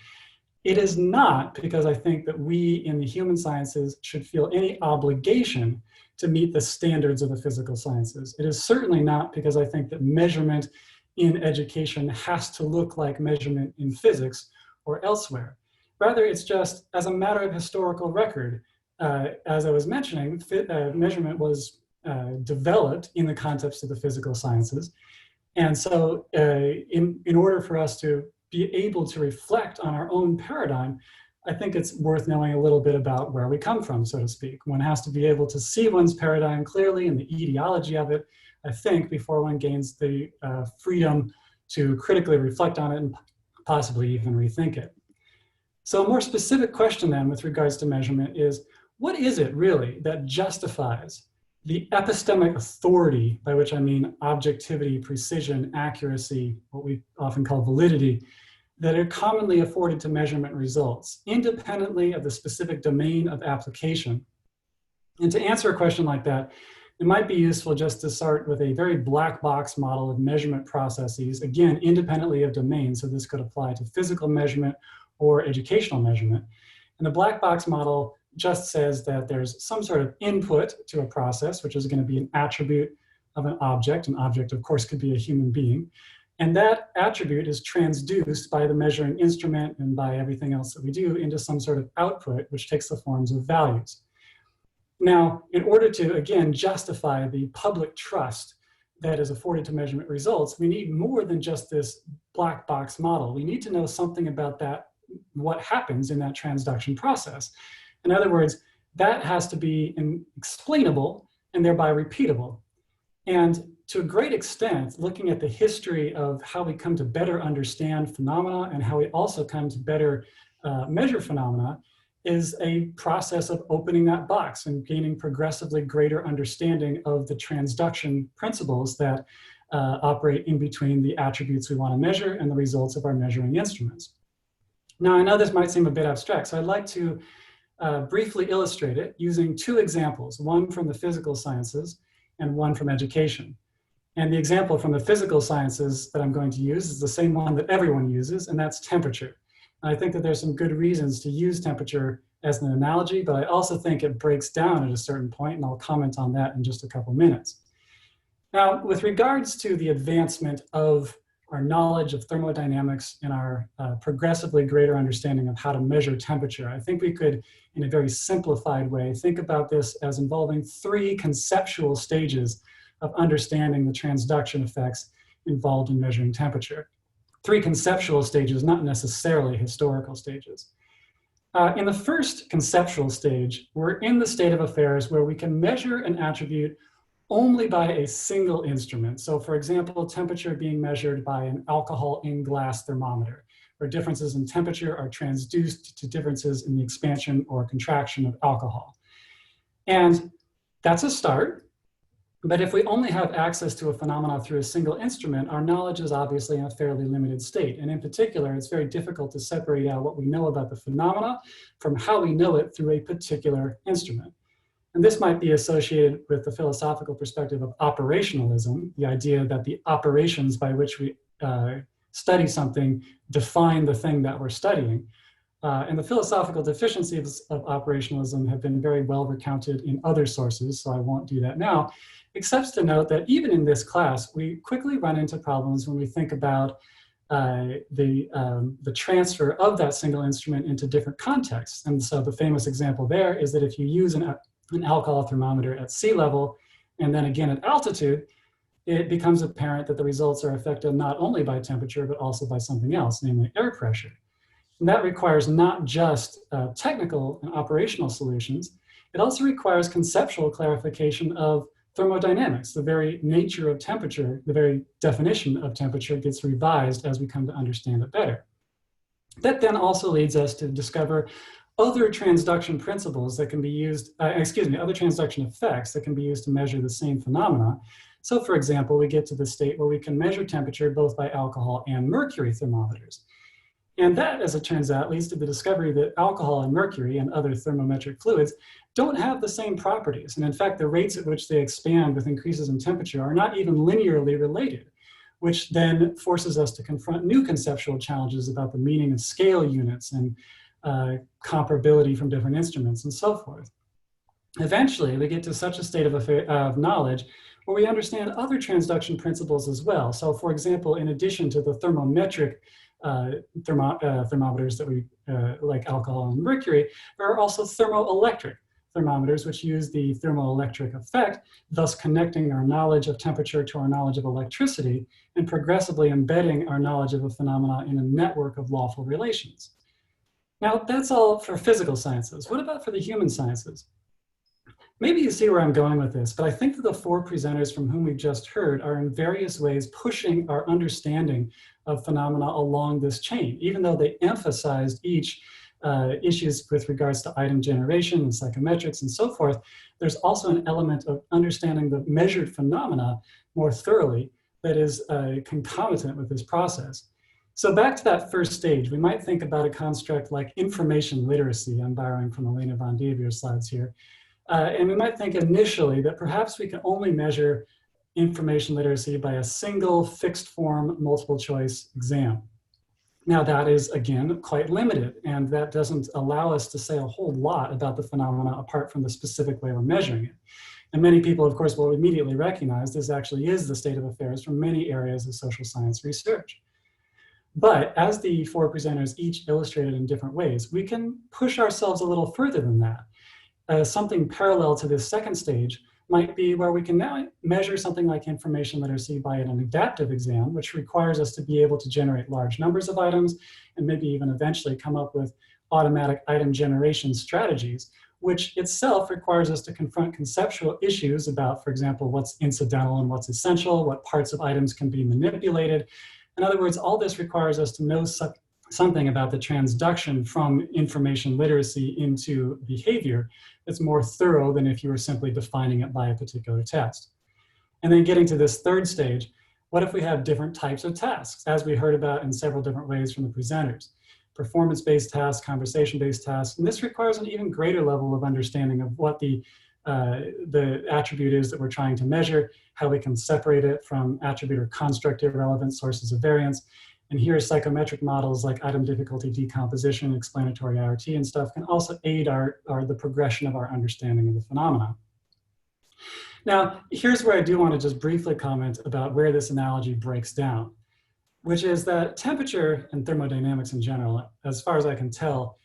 It is not because I think that we in the human sciences should feel any obligation to meet the standards of the physical sciences. It is certainly not because I think that measurement in education has to look like measurement in physics or elsewhere. Rather, it's just as a matter of historical record. As I was mentioning, measurement was developed in the context of the physical sciences. And so in order for us to be able to reflect on our own paradigm, I think it's worth knowing a little bit about where we come from, so to speak. One has to be able to see one's paradigm clearly and the etiology of it, I think, before one gains the freedom to critically reflect on it and possibly even rethink it. So a more specific question then with regards to measurement is, what is it really that justifies the epistemic authority, by which I mean objectivity, precision, accuracy, what we often call validity, that are commonly afforded to measurement results, independently of the specific domain of application? And to answer a question like that, it might be useful just to start with a very black box model of measurement processes, again, independently of domain. So this could apply to physical measurement or educational measurement. And the black box model just says that there's some sort of input to a process, which is going to be an attribute of an object. An object, of course, could be a human being. And that attribute is transduced by the measuring instrument and by everything else that we do into some sort of output, which takes the forms of values. Now, in order to, again, justify the public trust that is afforded to measurement results, we need more than just this black box model. We need to know something about that, what happens in that transduction process. In other words, that has to be explainable and thereby repeatable. And to a great extent, looking at the history of how we come to better understand phenomena and how we also come to better measure phenomena is a process of opening that box and gaining progressively greater understanding of the transduction principles that operate in between the attributes we want to measure and the results of our measuring instruments. Now, I know this might seem a bit abstract, so I'd like to briefly illustrate it using two examples, one from the physical sciences and one from education. And the example from the physical sciences that I'm going to use is the same one that everyone uses, and that's temperature. And I think that there's some good reasons to use temperature as an analogy, but I also think it breaks down at a certain point, and I'll comment on that in just a couple minutes. Now, with regards to the advancement of our knowledge of thermodynamics and our progressively greater understanding of how to measure temperature, I think we could, in a very simplified way, think about this as involving 3 conceptual stages of understanding the transduction effects involved in measuring temperature. 3 conceptual stages, not necessarily historical stages. In the first conceptual stage, we're in the state of affairs where we can measure an attribute only by a single instrument. So for example, temperature being measured by an alcohol in glass thermometer, where differences in temperature are transduced to differences in the expansion or contraction of alcohol. And that's a start. But if we only have access to a phenomena through a single instrument, our knowledge is obviously in a fairly limited state. And in particular, it's very difficult to separate out what we know about the phenomena from how we know it through a particular instrument. And this might be associated with the philosophical perspective of operationalism, the idea that the operations by which we study something define the thing that we're studying. And the philosophical deficiencies of operationalism have been very well recounted in other sources, so I won't do that now, except to note that even in this class, we quickly run into problems when we think about the transfer of that single instrument into different contexts. And so the famous example there is that if you use an alcohol thermometer at sea level and then again at altitude, it becomes apparent that the results are affected not only by temperature, but also by something else, namely air pressure. And that requires not just technical and operational solutions, it also requires conceptual clarification of thermodynamics. The very nature of temperature, the very definition of temperature gets revised as we come to understand it better. That then also leads us to discover other transduction principles that can be used, other transduction effects that can be used to measure the same phenomena. So for example, we get to the state where we can measure temperature both by alcohol and mercury thermometers. And that, as it turns out, leads to the discovery that alcohol and mercury and other thermometric fluids don't have the same properties. And in fact, the rates at which they expand with increases in temperature are not even linearly related, which then forces us to confront new conceptual challenges about the meaning of scale units and comparability from different instruments and so forth. Eventually, we get to such a state of knowledge where we understand other transduction principles as well. So for example, in addition to the thermometric thermometers that we like alcohol and mercury, there are also thermoelectric thermometers which use the thermoelectric effect, thus connecting our knowledge of temperature to our knowledge of electricity and progressively embedding our knowledge of a phenomena in a network of lawful relations. Now, that's all for physical sciences. What about for the human sciences? Maybe you see where I'm going with this, but I think that the 4 presenters from whom we've just heard are in various ways pushing our understanding of phenomena along this chain. Even though they emphasized each issues with regards to item generation and psychometrics and so forth, there's also an element of understanding the measured phenomena more thoroughly that is concomitant with this process. So back to that first stage, we might think about a construct like information literacy. I'm borrowing from Elena von Devier's slides here. And we might think initially that perhaps we can only measure information literacy by a single fixed form multiple choice exam. Now that is, again, quite limited, and that doesn't allow us to say a whole lot about the phenomena apart from the specific way we're measuring it. And many people, of course, will immediately recognize this actually is the state of affairs for many areas of social science research. But as the 4 presenters each illustrated in different ways, we can push ourselves a little further than that. Something parallel to this second stage might be where we can now measure something like information literacy by an adaptive exam, which requires us to be able to generate large numbers of items and maybe even eventually come up with automatic item generation strategies, which itself requires us to confront conceptual issues about, for example, what's incidental and what's essential, what parts of items can be manipulated. In other words, all this requires us to know something about the transduction from information literacy into behavior that's more thorough than if you were simply defining it by a particular test. And then getting to this third stage, what if we have different types of tasks, as we heard about in several different ways from the presenters? Performance-based tasks, conversation-based tasks, and this requires an even greater level of understanding of what the the attribute is that we're trying to measure, how we can separate it from attribute or construct irrelevant sources of variance. And here, psychometric models like item difficulty decomposition, explanatory IRT and stuff can also aid the progression of our understanding of the phenomena. Now, here's where I do want to just briefly comment about where this analogy breaks down, which is that temperature and thermodynamics in general, as far as I can tell,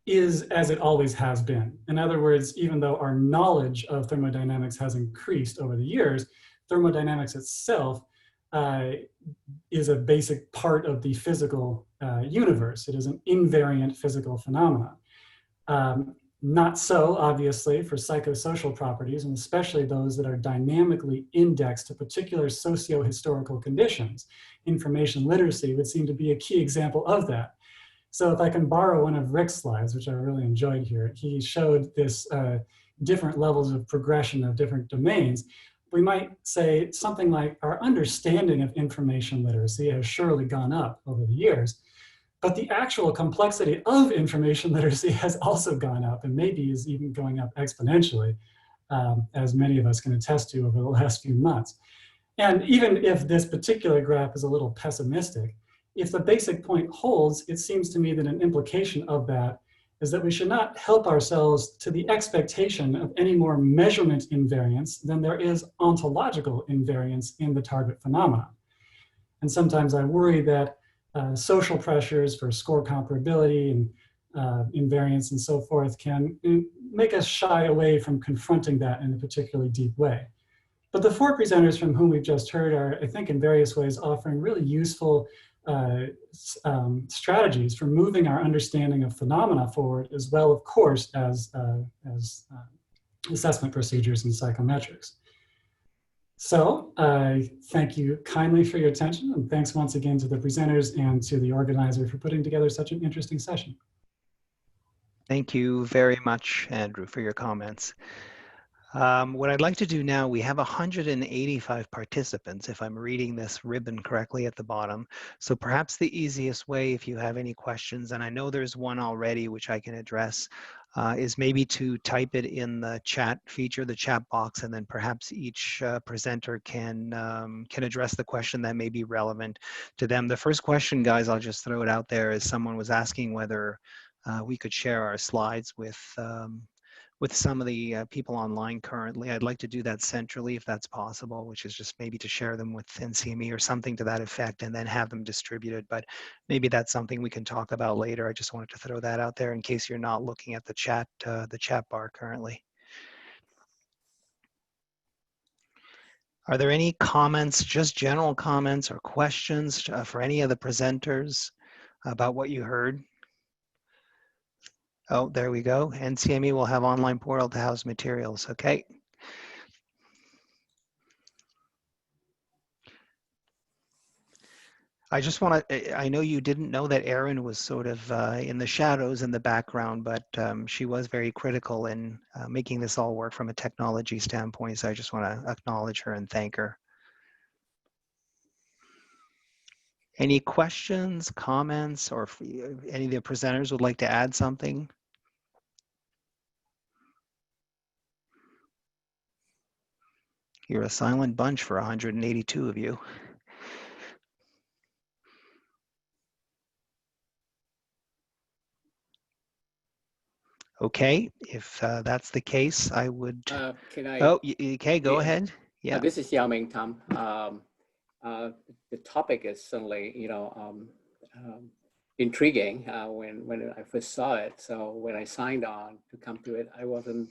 is as it always has been. In other words, even though our knowledge of thermodynamics has increased over the years, thermodynamics itself is a basic part of the physical universe. It is an invariant physical phenomena. Not so, obviously, for psychosocial properties, and especially those that are dynamically indexed to particular socio-historical conditions. Information literacy would seem to be a key example of that. So if I can borrow one of Rick's slides, which I really enjoyed here, he showed this different levels of progression of different domains. We might say something like our understanding of information literacy has surely gone up over the years, but the actual complexity of information literacy has also gone up, and maybe is even going up exponentially, as many of us can attest to over the last few months. And even if this particular graph is a little pessimistic, if the basic point holds, it seems to me that an implication of that is that we should not help ourselves to the expectation of any more measurement invariance than there is ontological invariance in the target phenomena. And sometimes I worry that social pressures for score comparability and invariance and so forth can make us shy away from confronting that in a particularly deep way. But the four presenters from whom we've just heard are, I think, in various ways offering really useful strategies for moving our understanding of phenomena forward, as well, of course, as assessment procedures in psychometrics. So I thank you kindly for your attention, and thanks once again to the presenters and to the organizer for putting together such an interesting session. Thank you very much, Andrew, for your comments. What I'd like to do now, we have 185 participants, if I'm reading this ribbon correctly at the bottom. So perhaps the easiest way, if you have any questions, and I know there's one already which I can address, is maybe to type it in the chat feature, the chat box, and then perhaps each presenter can address the question that may be relevant to them. The first question, guys, I'll just throw it out there, is someone was asking whether we could share our slides with some of the people online currently. I'd like to do that centrally if that's possible, which is just maybe to share them with NCME or something to that effect and then have them distributed. But maybe that's something we can talk about later. I just wanted to throw that out there in case you're not looking at the chat bar currently. Are there any comments, just general comments or questions for any of the presenters about what you heard? Oh, there we go. NCME will have online portal to house materials. Okay. I just want to, I know you didn't know that Erin was sort of in the shadows in the background, but she was very critical in making this all work from a technology standpoint. So I just want to acknowledge her and thank her. Any questions, comments, or if any of the presenters would like to add something? You're a silent bunch for 182 of you. Okay, if that's the case, I would. Can I? Oh, okay, go ahead. Yeah. This is Yao Ming Tam. The topic is certainly, intriguing when I first saw it. So when I signed on to come to it, I wasn't,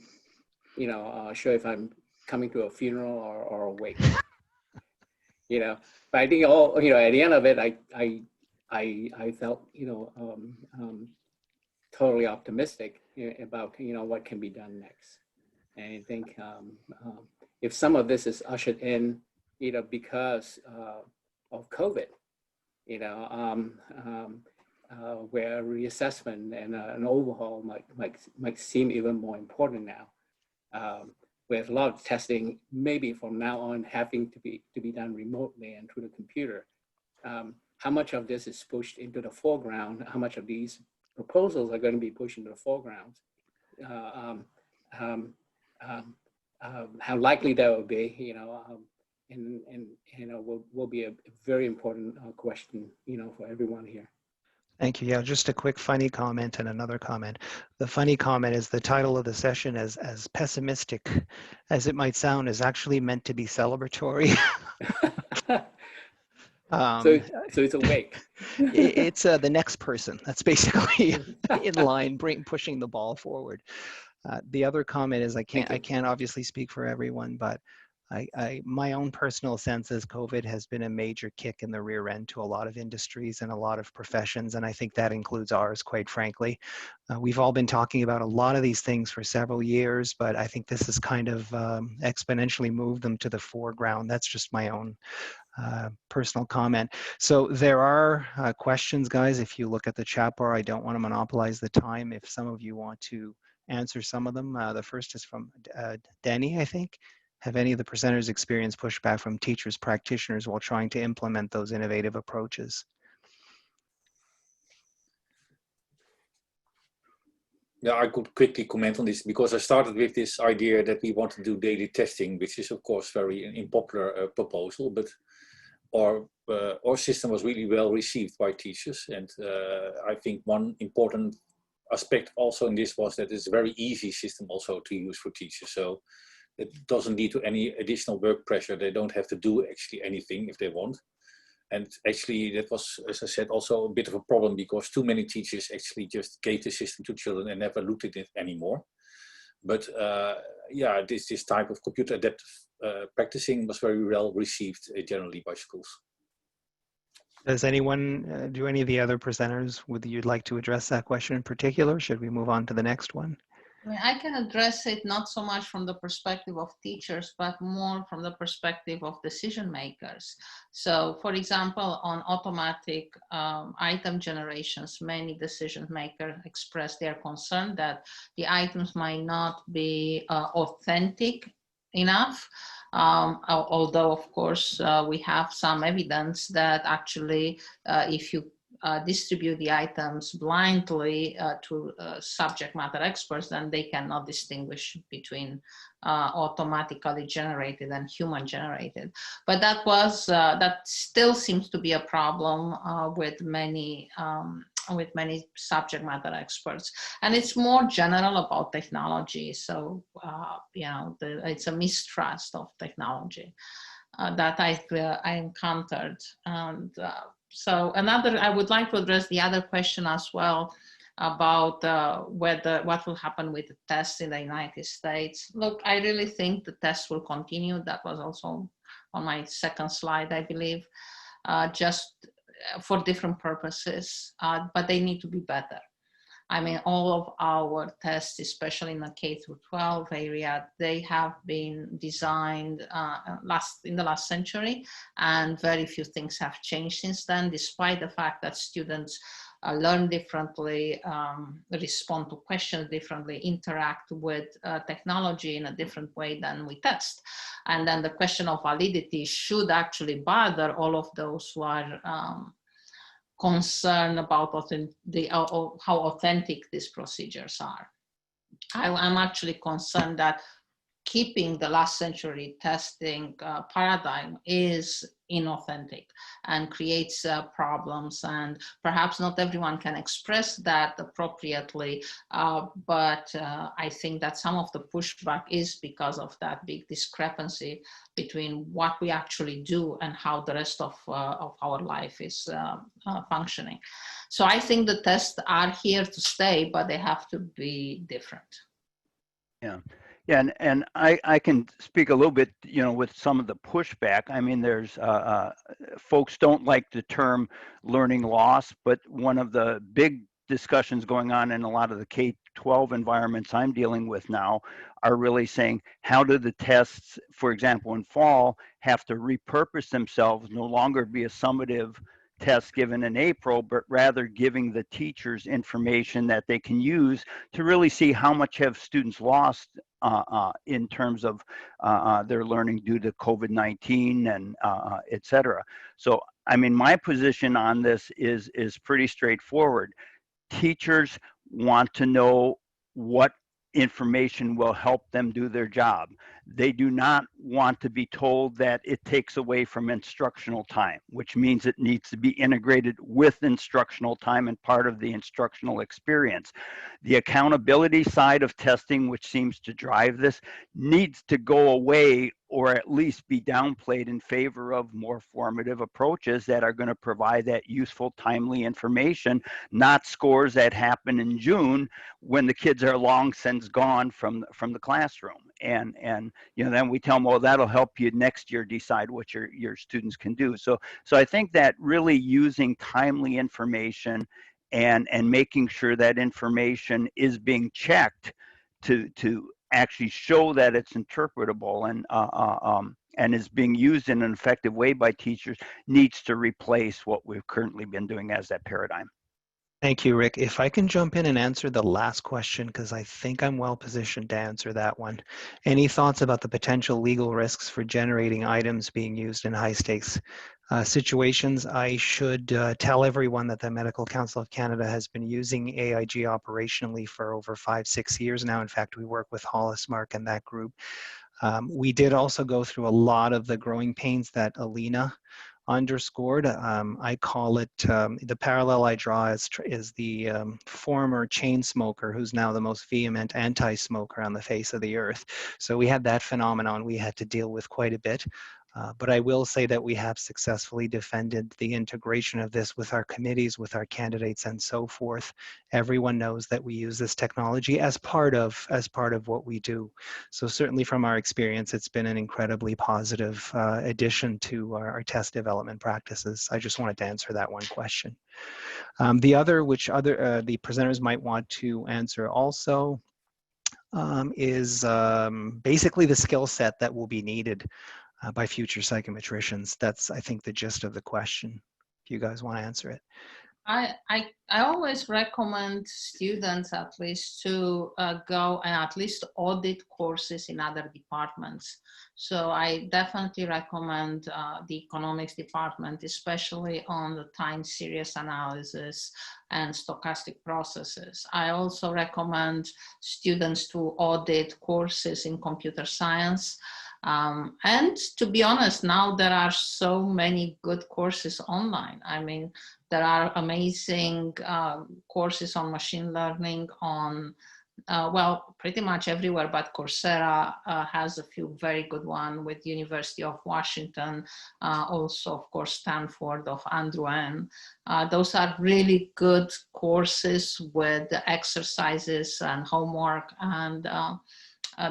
sure if I'm coming to a funeral or a wake. But I think at the end of it, I felt, totally optimistic about, what can be done next. And I think if some of this is ushered in, because of COVID, where reassessment and an overhaul might seem even more important now. With a lot of testing, maybe from now on having to be done remotely and through the computer. How much of this is pushed into the foreground? How much of these proposals are going to be pushed into the foreground? how likely that will be, and will be a very important question, for everyone here. Thank you. Yeah, just a quick funny comment and another comment. The funny comment is the title of the session, as pessimistic as it might sound, is actually meant to be celebratory. So it's a wake. It's the next person. That's basically in line, pushing the ball forward. The other comment is I can't obviously speak for everyone, but my own personal sense is COVID has been a major kick in the rear end to a lot of industries and a lot of professions, and I think that includes ours, quite frankly. We've all been talking about a lot of these things for several years, but I think this has kind of exponentially moved them to the foreground. That's just my own personal comment. So there are questions, guys. If you look at the chat bar, I don't want to monopolize the time. If some of you want to answer some of them, the first is from Danny, I think. Have any of the presenters experienced pushback from teachers, practitioners while trying to implement those innovative approaches? Yeah, I could quickly comment on this because I started with this idea that we want to do daily testing, which is of course very unpopular proposal, but our system was really well received by teachers, and I think one important aspect also in this was that it's a very easy system also to use for teachers. So it doesn't lead to any additional work pressure. They don't have to do actually anything if they want. And actually that was, as I said, also a bit of a problem because too many teachers actually just gave the system to children and never looked at it anymore. But yeah, this type of computer adaptive practicing was very well received generally by schools. Does anyone, do any of the other presenters, would you'd like to address that question in particular? Should we move on to the next one? I mean, I can address it not so much from the perspective of teachers, but more from the perspective of decision makers. So, for example, on automatic item generations, many decision makers express their concern that the items might not be authentic enough. Although, of course, we have some evidence that actually, if you distribute the items blindly to subject matter experts, then they cannot distinguish between automatically generated and human generated. But that still seems to be a problem with many subject matter experts, and it's more general about technology. So it's a mistrust of technology that I encountered. And so I would like to address the other question as well about what will happen with the tests in the United States. Look, I really think the tests will continue. That was also on my second slide, I believe, just for different purposes, but they need to be better. I mean, all of our tests, especially in the K-12 area, they have been designed in the last century, and very few things have changed since then, despite the fact that students learn differently, respond to questions differently, interact with technology in a different way than we test. And then the question of validity should actually bother all of those who are concerned about how authentic these procedures are. I'm actually concerned that keeping the last century testing paradigm is inauthentic and creates problems, and perhaps not everyone can express that appropriately, but I think that some of the pushback is because of that big discrepancy between what we actually do and how the rest of our life is functioning. So I think the tests are here to stay, but they have to be different. Yeah. Yeah, and I can speak a little bit, with some of the pushback. I mean, there's folks don't like the term learning loss, but one of the big discussions going on in a lot of the K-12 environments I'm dealing with now are really saying, how do the tests, for example, in fall, have to repurpose themselves, no longer be a summative test given in April, but rather giving the teachers information that they can use to really see how much have students lost in terms of their learning due to COVID-19 and et cetera. So, I mean, my position on this is pretty straightforward. Teachers want to know what information will help them do their job. They do not want to be told that it takes away from instructional time, which means it needs to be integrated with instructional time and part of the instructional experience. The accountability side of testing, which seems to drive this, needs to go away or at least be downplayed in favor of more formative approaches that are going to provide that useful, timely information, not scores that happen in June when the kids are long since gone from the classroom. And you know, then we tell them, well, that'll help you next year decide what your students can do. So I think that really using timely information and making sure that information is being checked to actually show that it's interpretable and is being used in an effective way by teachers needs to replace what we've currently been doing as that paradigm. Thank you, Rick. If I can jump in and answer the last question, because I think I'm well positioned to answer that one. Any thoughts about the potential legal risks for generating items being used in high stakes situations? I should tell everyone that the Medical Council of Canada has been using AIG operationally for over 5-6 years now. In fact, we work with Hollis, Mark, and that group. We did also go through a lot of the growing pains that Alina underscored. I call it, the parallel I draw is the former chain smoker who's now the most vehement anti-smoker on the face of the earth. So we had that phenomenon we had to deal with quite a bit. But I will say that we have successfully defended the integration of this with our committees, with our candidates, and so forth. Everyone knows that we use this technology as part of what we do. So certainly from our experience, it's been an incredibly positive addition to our test development practices. I just wanted to answer that one question. The other, which the presenters might want to answer also, is basically the skill set that will be needed by future psychometricians. That's, I think, the gist of the question, if you guys want to answer it. I always recommend students at least to go and at least audit courses in other departments. So I definitely recommend the economics department, especially on the time series analysis and stochastic processes. I also recommend students to audit courses in computer science. And to be honest, now there are so many good courses online. I mean, there are amazing courses on machine learning on, well, pretty much everywhere, but Coursera has a few very good ones with University of Washington, also, of course, Stanford of Andrew Ng. Those are really good courses with exercises and homework, and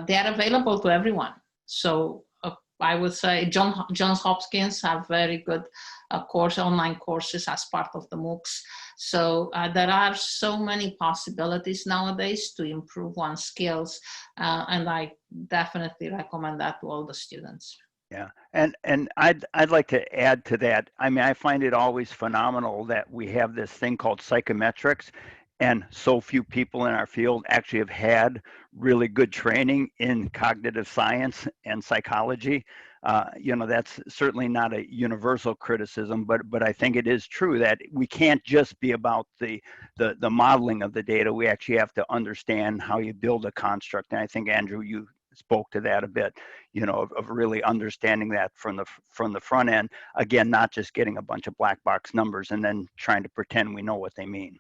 they are available to everyone. So I would say Johns Hopkins have very good online courses as part of the MOOCs. So there are so many possibilities nowadays to improve one's skills, and I definitely recommend that to all the students. Yeah, and I'd like to add to that. I mean, I find it always phenomenal that we have this thing called psychometrics, and so few people in our field actually have had really good training in cognitive science and psychology. You know, that's certainly not a universal criticism, but I think it is true that we can't just be about the modeling of the data. We actually have to understand how you build a construct. And I think, Andrew, you spoke to that a bit, you know, of really understanding that from the front end. Again, not just getting a bunch of black box numbers and then trying to pretend we know what they mean.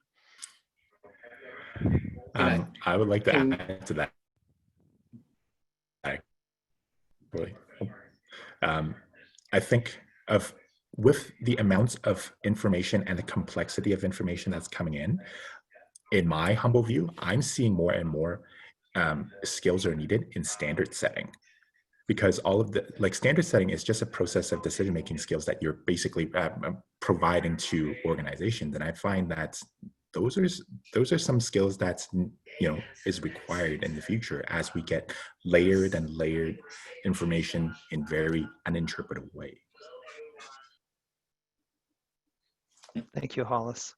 I would like to add to that. I think with the amounts of information and the complexity of information that's coming in my humble view, I'm seeing more and more skills are needed in standard setting, because all of the, like, standard setting is just a process of decision-making skills that you're basically providing to organizations. And I find that those are some skills that's, you know, is required in the future as we get layered and layered information in very uninterpretable ways. Thank you, Hollis.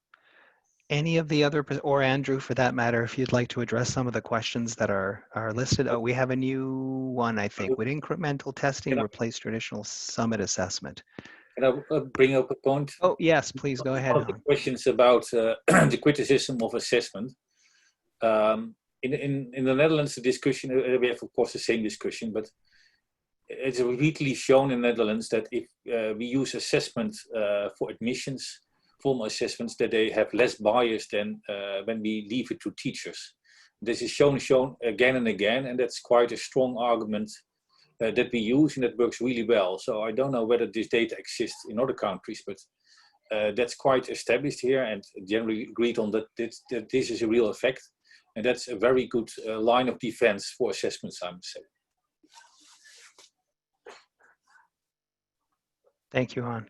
Any of the other, or Andrew for that matter, if you'd like to address some of the questions that are listed. Oh, we have a new one, I think. Would incremental testing replace traditional summit assessment? Can I bring up a point? Oh, yes, please go ahead. One of the questions about the criticism of assessment. in the Netherlands, the discussion, we have of course the same discussion, but it's repeatedly shown in the Netherlands that if we use assessment for admissions, formal assessments, that they have less bias than when we leave it to teachers. This is shown again and again, and that's quite a strong argument that we use, and that works really well. So I don't know whether this data exists in other countries, but that's quite established here and generally agreed on that this is a real effect. And that's a very good line of defense for assessments, I would say. Thank you, Han.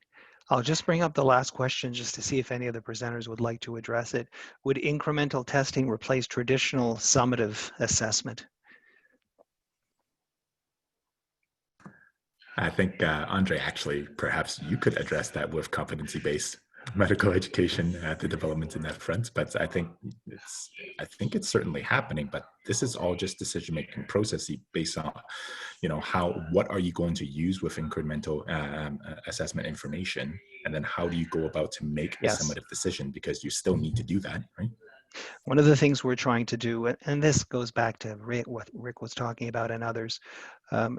I'll just bring up the last question just to see if any of the presenters would like to address it. Would incremental testing replace traditional summative assessment? I think, Andre, actually, perhaps you could address that with competency-based medical education, the developments in that front. But I think it's certainly happening. But this is all just decision-making processes based on, what are you going to use with incremental assessment information, and then how do you go about to make a summative decision, because you still need to do that, right? One of the things we're trying to do, and this goes back to what Rick was talking about and others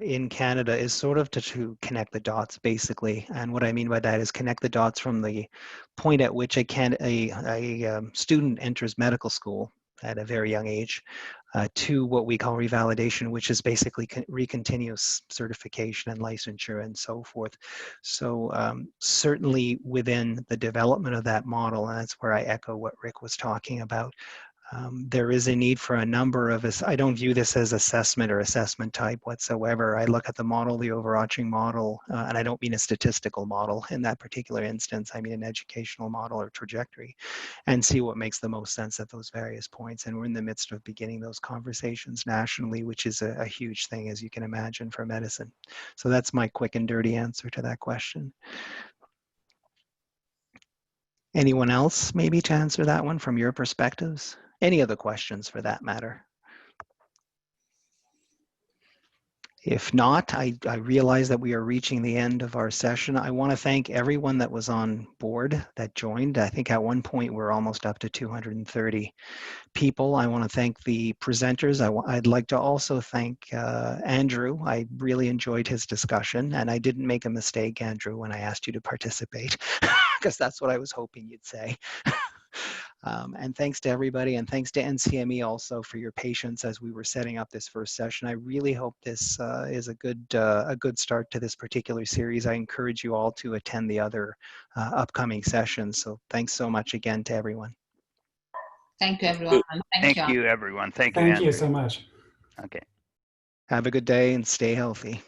in Canada, is sort of to connect the dots, basically. And what I mean by that is connect the dots from the point at which a student enters medical school at a very young age to what we call revalidation, which is basically continuous certification and licensure and so forth. So certainly within the development of that model, and that's where I echo what Rick was talking about, there is a need for a number of us. I don't view this as assessment or assessment type whatsoever. I look at the model, the overarching model, and I don't mean a statistical model in that particular instance. I mean an educational model or trajectory, and see what makes the most sense at those various points. And we're in the midst of beginning those conversations nationally, which is a huge thing, as you can imagine, for medicine. So that's my quick and dirty answer to that question. Anyone else maybe to answer that one from your perspectives? Any other questions for that matter? If not, I realize that we are reaching the end of our session. I want to thank everyone that was on board that joined. I think at one point we're almost up to 230 people. I want to thank the presenters. I'd like to also thank Andrew. I really enjoyed his discussion, and I didn't make a mistake, Andrew, when I asked you to participate, because that's what I was hoping you'd say. And thanks to everybody, and thanks to NCME also for your patience as we were setting up this first session. I really hope this is a good start to this particular series. I encourage you all to attend the other upcoming sessions. So thanks so much again to everyone. Thank you, everyone. Thank you, everyone. Thank you, Thank Andrew. you so much. Okay. Have a good day and stay healthy.